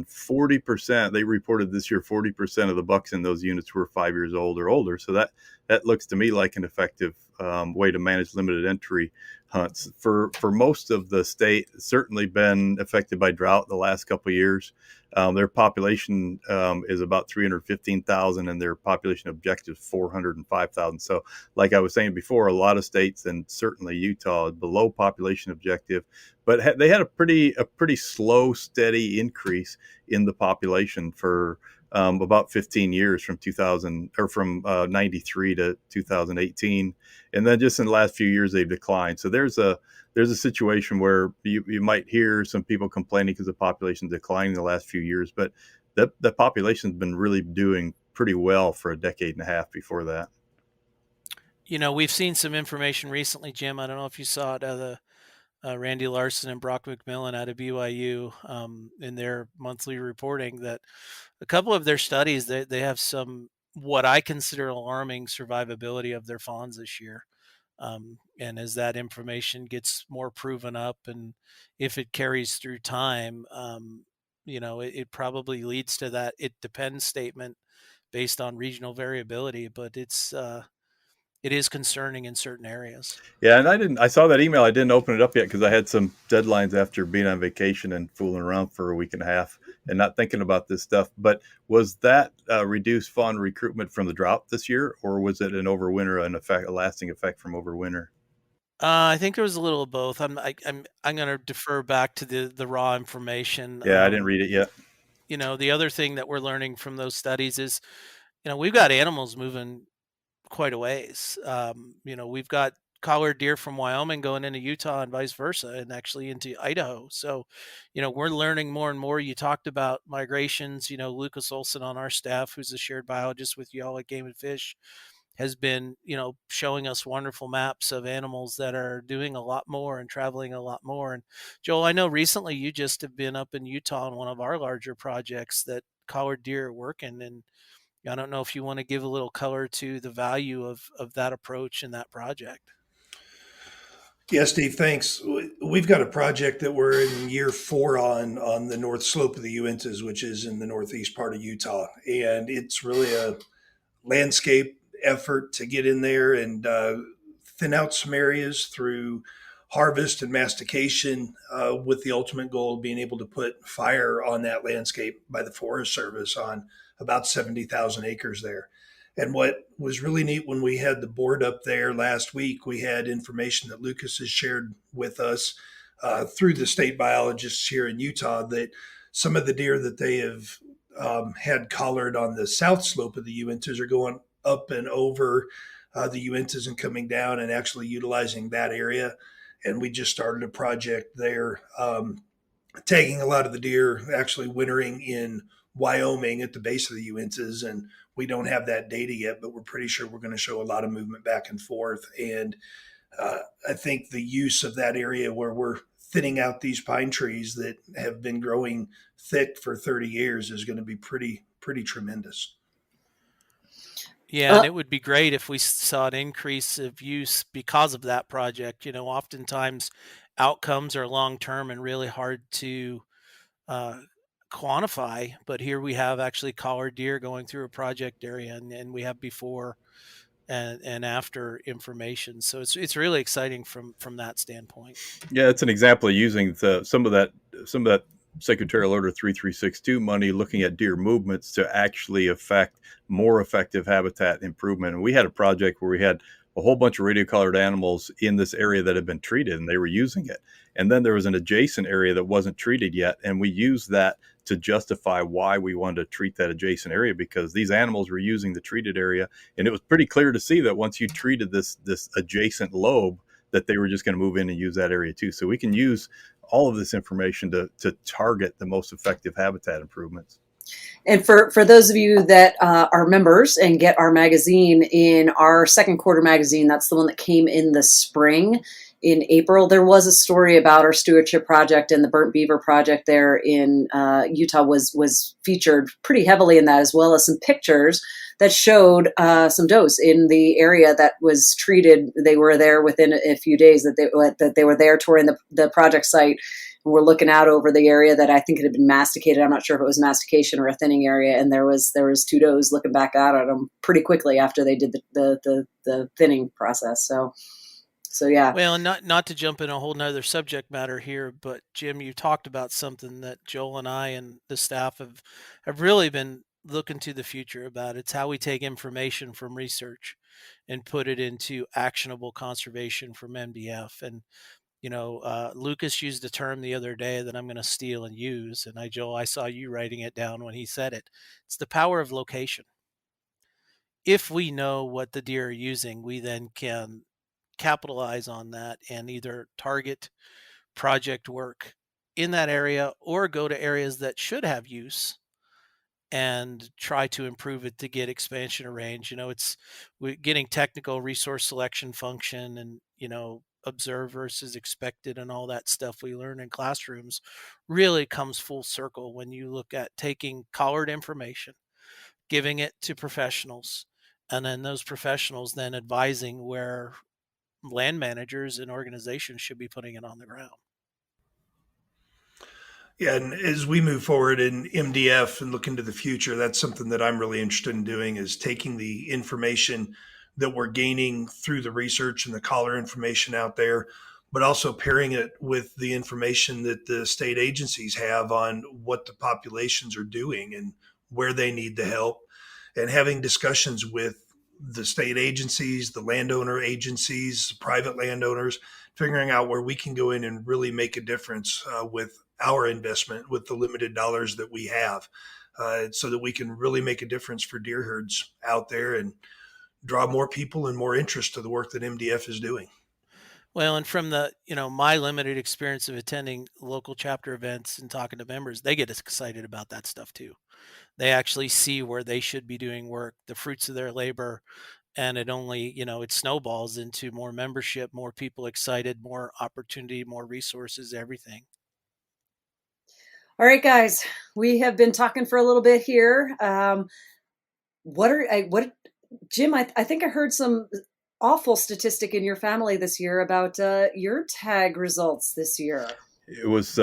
D: 40%, they reported this year, 40% of the bucks in those units were 5 years old or older. So that looks to me like an effective way to manage limited entry hunts. For most of the state, it's certainly been affected by drought the last couple of years. Their population is about 315,000, and their population objective is 405,000. So, like I was saying before, a lot of states, and certainly Utah, is below population objective, but they had a pretty slow, steady increase in the population for about 15 years from 93 to 2018, and then just in the last few years they've declined. So there's a situation where you might hear some people complaining because the population declined in the last few years, but the population's been really doing pretty well for a decade and a half before that.
B: We've seen some information recently, Jim. I don't know if you saw it, Randy Larson and Brock McMillan out of BYU in their monthly reporting, that a couple of their studies, they have some what I consider alarming survivability of their fawns this year. And as that information gets more proven up, and if it carries through time, it probably leads to that "it depends" statement based on regional variability. But it is concerning in certain areas.
D: Yeah, and I saw that email. I didn't open it up yet because I had some deadlines after being on vacation and fooling around for a week and a half and not thinking about this stuff. But was that reduced fawn recruitment from the drought this year, or was it an overwinter, a lasting effect from overwinter?
B: I think there was a little of both. I'm going to defer back to the raw information.
D: Yeah, I didn't read it yet.
B: The other thing that we're learning from those studies is, we've got animals moving quite a ways. We've got collared deer from Wyoming going into Utah and vice versa, and actually into Idaho. So, we're learning more and more. You talked about migrations. Lucas Olson on our staff, who's a shared biologist with y'all at Game and Fish, has been, showing us wonderful maps of animals that are doing a lot more and traveling a lot more. And Joel, I know recently you just have been up in Utah on one of our larger projects that collared deer are working. And I don't know if you want to give a little color to the value of that approach and that project.
C: Yeah, Steve, thanks. We've got a project that we're in year 4 on the north slope of the Uintas, which is in the northeast part of Utah. And it's really a landscape effort to get in there and thin out some areas through harvest and mastication, with the ultimate goal of being able to put fire on that landscape by the Forest Service on about 70,000 acres there. And what was really neat when we had the board up there last week, we had information that Lucas has shared with us through the state biologists here in Utah, that some of the deer that they have had collared on the south slope of the Uintas are going up and over the Uintas and coming down and actually utilizing that area. And we just started a project there, tagging a lot of the deer actually wintering in Wyoming at the base of the Uintas. And we don't have that data yet, but we're pretty sure we're going to show a lot of movement back and forth. And I think the use of that area where we're thinning out these pine trees that have been growing thick for 30 years is going to be pretty tremendous.
B: Yeah, and it would be great if we saw an increase of use because of that project. Oftentimes outcomes are long-term and really hard to quantify, but here we have actually collared deer going through a project area, and we have before and after information. So it's really exciting from that standpoint.
D: Yeah, it's an example of using some of that Secretarial Order 3362 money, looking at deer movements to actually affect more effective habitat improvement. And we had a project where we had a whole bunch of radio-collared animals in this area that had been treated, and they were using it. And then there was an adjacent area that wasn't treated yet, and we used that to justify why we wanted to treat that adjacent area, because these animals were using the treated area, and it was pretty clear to see that once you treated this adjacent lobe, that they were just going to move in and use that area too. So we can use all of this information to target the most effective habitat improvements.
A: And for those of you that are members and get our magazine, in our second quarter magazine, that's the one that came in the spring, in April, there was a story about our stewardship project, and the burnt beaver project there in Utah was featured pretty heavily in that, as well as some pictures that showed some does in the area that was treated. They were there within a few days that they were there touring the project site. And we're looking out over the area that I think it had been masticated. I'm not sure if it was mastication or a thinning area. And there was 2 does looking back out at them pretty quickly after they did the thinning process. So yeah.
B: Well, and not to jump in a whole nother subject matter here, but Jim, you talked about something that Joel and I and the staff have really been looking to the future about. It's how we take information from research and put it into actionable conservation from MDF. And Lucas used a term the other day that I'm going to steal and use. And Joel, I saw you writing it down when he said it. It's the power of location. If we know what the deer are using, we then can capitalize on that and either target project work in that area or go to areas that should have use and try to improve it to get expansion of range. We're getting technical resource selection function and, observe versus expected and all that stuff we learn in classrooms really comes full circle when you look at taking collared information, giving it to professionals, and then those professionals then advising where land managers and organizations should be putting it on the ground.
C: Yeah, and as we move forward in MDF and look into the future, that's something that I'm really interested in doing, is taking the information that we're gaining through the research and the collar information out there, but also pairing it with the information that the state agencies have on what the populations are doing and where they need the help, and having discussions with the state agencies, the landowner agencies, private landowners, figuring out where we can go in and really make a difference with our investment, with the limited dollars that we have, so that we can really make a difference for deer herds out there and draw more people and more interest to the work that MDF is doing.
B: Well, and from the, my limited experience of attending local chapter events and talking to members, they get excited about that stuff too. They actually see where they should be doing work, the fruits of their labor, and it only, it snowballs into more membership, more people excited, more opportunity, more resources, everything.
A: All right, guys, we have been talking for a little bit here. Jim, I think I heard some awful statistic in your family this year about your tag results this year.
D: It was,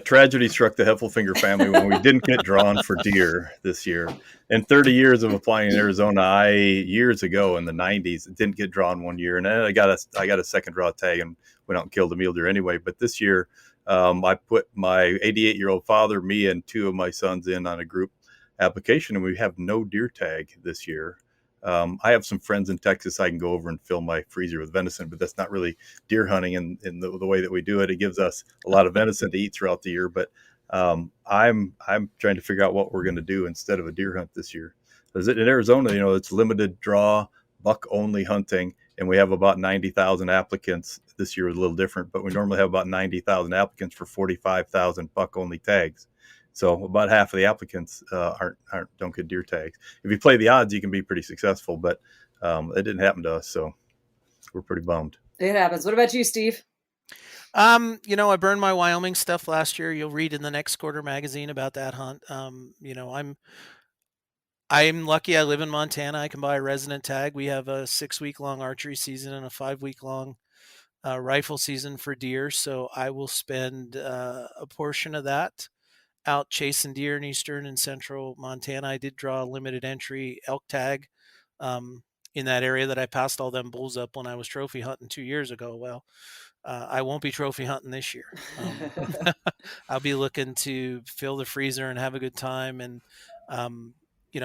D: tragedy struck the Heffelfinger family when we didn't get drawn for deer this year. In 30 years of applying in Arizona, years ago in the 90s, didn't get drawn one year. And then I got a second draw tag and went out and killed a mule deer anyway. But this year, I put my 88-year-old father, me, and two of my sons in on a group application, and we have no deer tag this year. I have some friends in Texas I can go over and fill my freezer with venison, but that's not really deer hunting in the way that we do it. It gives us a lot of venison to eat throughout the year, but I'm trying to figure out what we're going to do instead of a deer hunt this year. Because in Arizona, it's limited draw, buck only hunting, and we have about 90,000 applicants. This year was a little different, but we normally have about 90,000 applicants for 45,000 buck only tags. So about half of the applicants don't get deer tags. If you play the odds, you can be pretty successful, but it didn't happen to us, so we're pretty bummed.
A: It happens. What about you, Steve?
B: I burned my Wyoming stuff last year. You'll read in the Next Quarter magazine about that hunt. I'm lucky. I live in Montana. I can buy a resident tag. We have a 6-week-long archery season and a 5-week-long rifle season for deer. So I will spend a portion of that out chasing deer in eastern and central Montana. I did draw a limited entry elk tag in that area that I passed all them bulls up when I was trophy hunting 2 years ago. Well, I won't be trophy hunting this year. I'll be looking to fill the freezer and have a good time. And,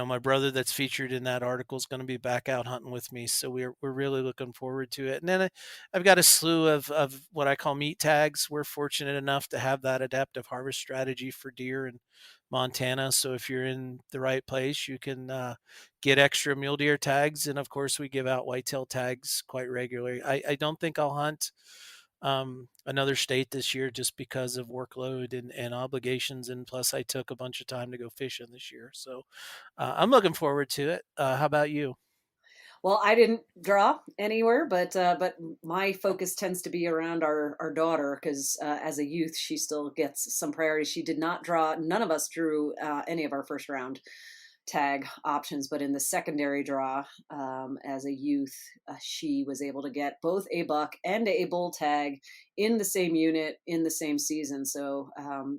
B: my brother that's featured in that article is going to be back out hunting with me. So we're really looking forward to it. And then I've got a slew of what I call meat tags. We're fortunate enough to have that adaptive harvest strategy for deer in Montana. So if you're in the right place, you can get extra mule deer tags. And of course, we give out whitetail tags quite regularly. I don't think I'll hunt another state this year just because of workload and obligations. And plus I took a bunch of time to go fishing this year. So I'm looking forward to it. How about you?
A: Well, I didn't draw anywhere, but my focus tends to be around our daughter because as a youth, she still gets some priority. She did not draw. None of us drew any of our first round tag options, but in the secondary draw as a youth, she was able to get both a buck and a bull tag in the same unit in the same season. So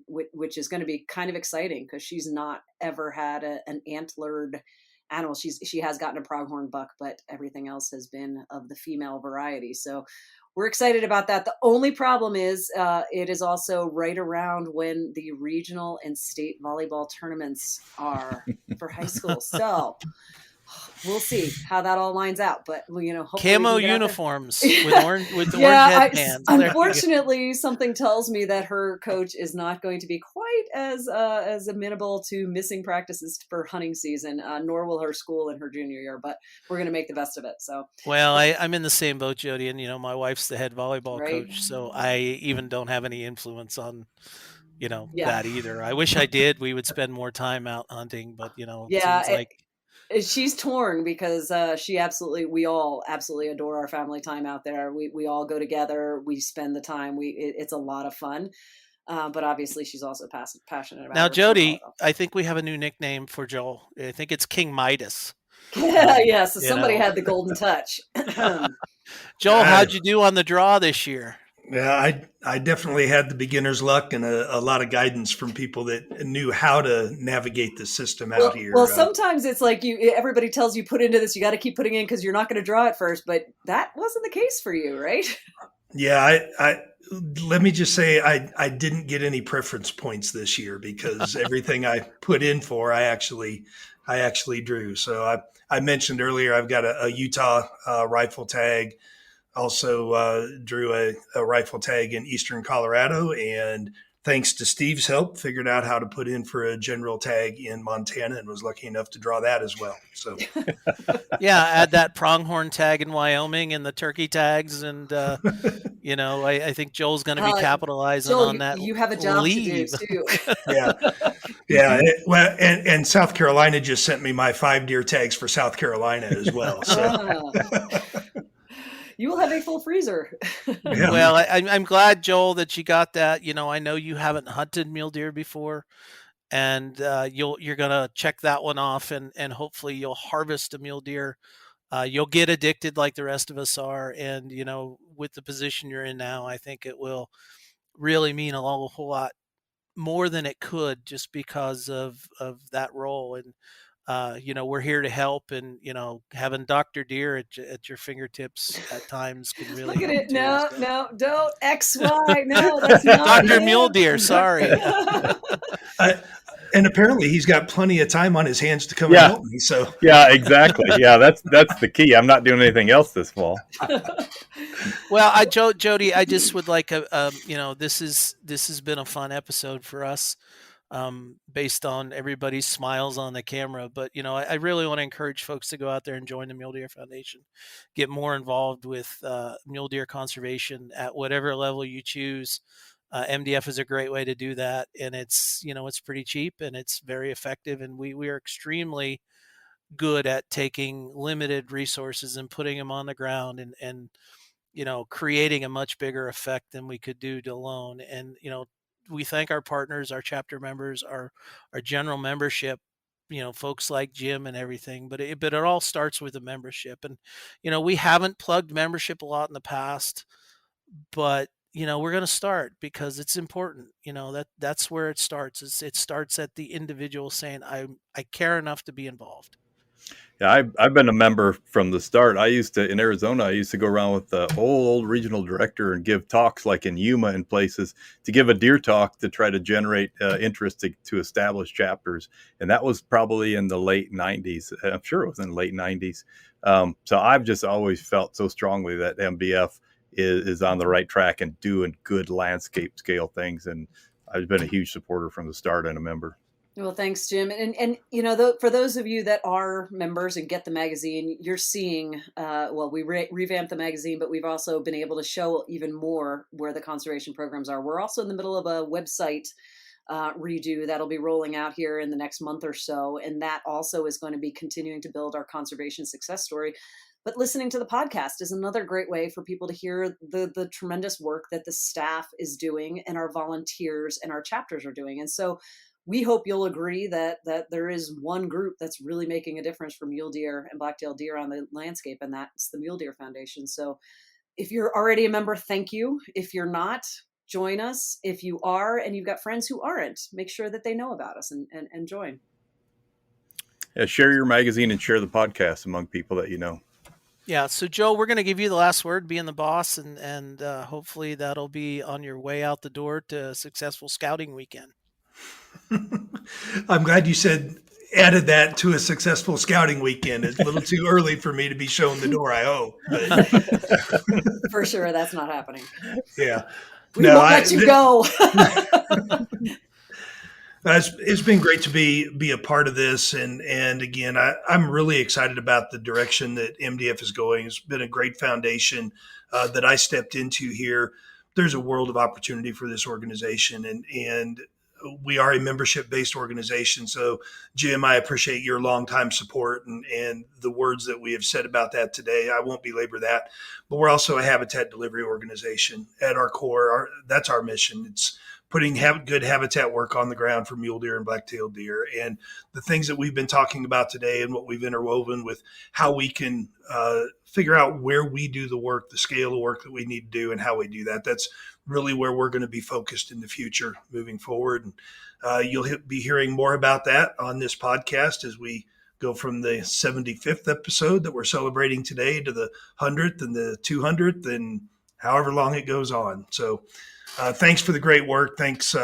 A: which is going to be kind of exciting because she's not ever had an antlered animal. She has gotten a pronghorn buck, but everything else has been of the female variety. So we're excited about that. The only problem is it is also right around when the regional and state volleyball tournaments are for high school. So we'll see how that all lines out. But hopefully
B: camo uniforms with orange headbands.
A: Unfortunately, something tells me that her coach is not going to be quite as amenable to missing practices for hunting season, nor will her school in her junior year. But we're going to make the best of it. So
B: well, I'm in the same boat, Jody, and my wife's the head volleyball
A: right?
B: coach, so I even don't have any influence on that either. I wish I did. We would spend more time out hunting, but it seems like
A: she's torn because we all absolutely adore our family time out there. We all go together. We spend the time. It's a lot of fun. But obviously she's also passionate about it.
B: Now, Jody, I think we have a new nickname for Joel. I think it's King Midas.
A: Yeah, so somebody had the golden touch.
B: Joel, how'd you do on the draw this year?
C: Yeah, I definitely had the beginner's luck and a lot of guidance from people that knew how to navigate the system out here.
A: Well, sometimes it's like everybody tells you put into this, you got to keep putting in because you're not going to draw at first, but that wasn't the case for you, right?
C: Yeah, I let me just say I didn't get any preference points this year because everything I put in for I actually drew. So I mentioned earlier I've got a Utah rifle tag. Also drew a rifle tag in eastern Colorado and thanks to Steve's help, figured out how to put in for a general tag in Montana and was lucky enough to draw that as well. So,
B: Yeah, add that pronghorn tag in Wyoming and the turkey tags, and I think Joel's going to be capitalizing
A: Joel,
B: on that.
A: you have a job
B: leave.
A: to do too.
C: yeah. And South Carolina just sent me my 5 deer tags for South Carolina as well. So.
A: You will have a full freezer.
C: Yeah.
B: Well, I'm glad, Joel, that you got that. I know you haven't hunted mule deer before, and you're gonna check that one off, and hopefully you'll harvest a mule deer. You'll get addicted like the rest of us are, and with the position you're in now, I think it will really mean a whole lot more than it could, just because of that role. And we're here to help, and having Dr. Deer at your fingertips at times can really
A: Look at
B: help
A: it.
B: too,
A: No,
B: so.
A: no, don't XY. No, that's not
B: Dr.
A: him.
B: Mule Deer, sorry.
C: And apparently he's got plenty of time on his hands to come and
D: Yeah.
C: help me. So
D: Yeah, exactly. Yeah, that's the key. I'm not doing anything else this fall.
B: Well, Jody, I just would like this has been a fun episode for us, based on everybody's smiles on the camera. But I really want to encourage folks to go out there and join the Mule Deer Foundation, get more involved with mule deer conservation at whatever level you choose. MDF is a great way to do that, and it's pretty cheap and it's very effective. And we are extremely good at taking limited resources and putting them on the ground, and creating a much bigger effect than we could do alone. And we thank our partners, our chapter members, our general membership, folks like Jim and everything. But it all starts with a membership. And we haven't plugged membership a lot in the past, but we're going to start because it's important. That's where it starts. It starts at the individual saying, I care enough to be involved.
D: Yeah, I've been a member from the start. In Arizona, I used to go around with the old regional director and give talks like in Yuma and places to give a deer talk to try to generate interest to establish chapters. And that was probably in the late 90s. I'm sure it was in the late 90s. So I've just always felt so strongly that MDF is on the right track and doing good landscape scale things. And I've been a huge supporter from the start and a member.
A: Well, thanks, Jim. And for those of you that are members and get the magazine, you're seeing, we revamped the magazine, but we've also been able to show even more where the conservation programs are. We're also in the middle of a website redo that'll be rolling out here in the next month or so. And that also is going to be continuing to build our conservation success story. But listening to the podcast is another great way for people to hear the tremendous work that the staff is doing and our volunteers and our chapters are doing. And so we hope you'll agree that there is one group that's really making a difference for mule deer and black-tailed deer on the landscape, and that's the Mule Deer Foundation. So if you're already a member, thank you. If you're not, join us. If you are and you've got friends who aren't, make sure that they know about us and join.
D: Yeah, share your magazine and share the podcast among people that you know.
B: Yeah. So, Joe, we're going to give you the last word, being the boss, and hopefully that'll be on your way out the door to a successful scouting weekend.
C: I'm glad you added that to a successful scouting weekend. It's a little too early for me to be shown the door, I hope. But.
A: For sure, that's not happening.
C: Yeah.
A: We won't let you go.
C: It's been great to be a part of this. And again, I'm really excited about the direction that MDF is going. It's been a great foundation that I stepped into here. There's a world of opportunity for this organization, and we are a membership-based organization. So, Jim, I appreciate your longtime support and the words that we have said about that today. I won't belabor that, but we're also a habitat delivery organization at our core. That's our mission. It's putting good habitat work on the ground for mule deer and black-tailed deer. And the things that we've been talking about today and what we've interwoven with how we can figure out where we do the work, the scale of work that we need to do, and how we do that. That's really where we're going to be focused in the future moving forward. And you'll be hearing more about that on this podcast as we go from the 75th episode that we're celebrating today to the 100th and the 200th and however long it goes on. So thanks for the great work. Thanks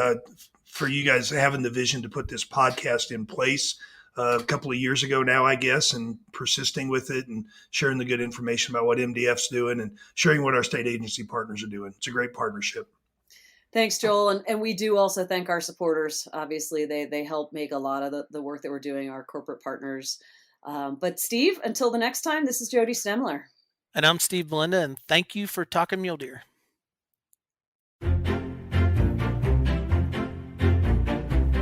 C: for you guys having the vision to put this podcast in place a couple of years ago now, I guess, and persisting with it and sharing the good information about what MDF's doing and sharing what our state agency partners are doing. It's a great partnership.
A: Thanks, Joel. And we do also thank our supporters. Obviously, they help make a lot of the work that we're doing, our corporate partners. But Steve, until the next time, this is Jody Stemler.
B: And I'm Steve Belinda, and thank you for Talking Mule Deer.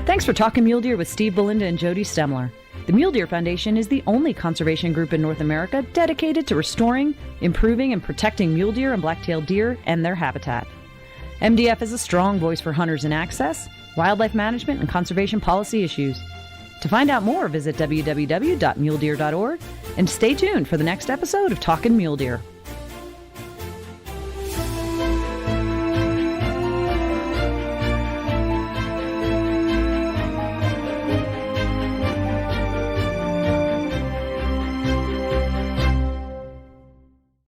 I: Thanks for Talking Mule Deer with Steve Belinda and Jody Stemler. The Mule Deer Foundation is the only conservation group in North America dedicated to restoring, improving, and protecting mule deer and black-tailed deer and their habitat. MDF is a strong voice for hunters in access, wildlife management, and conservation policy issues. To find out more, visit www.muledeer.org and stay tuned for the next episode of Talking Mule Deer.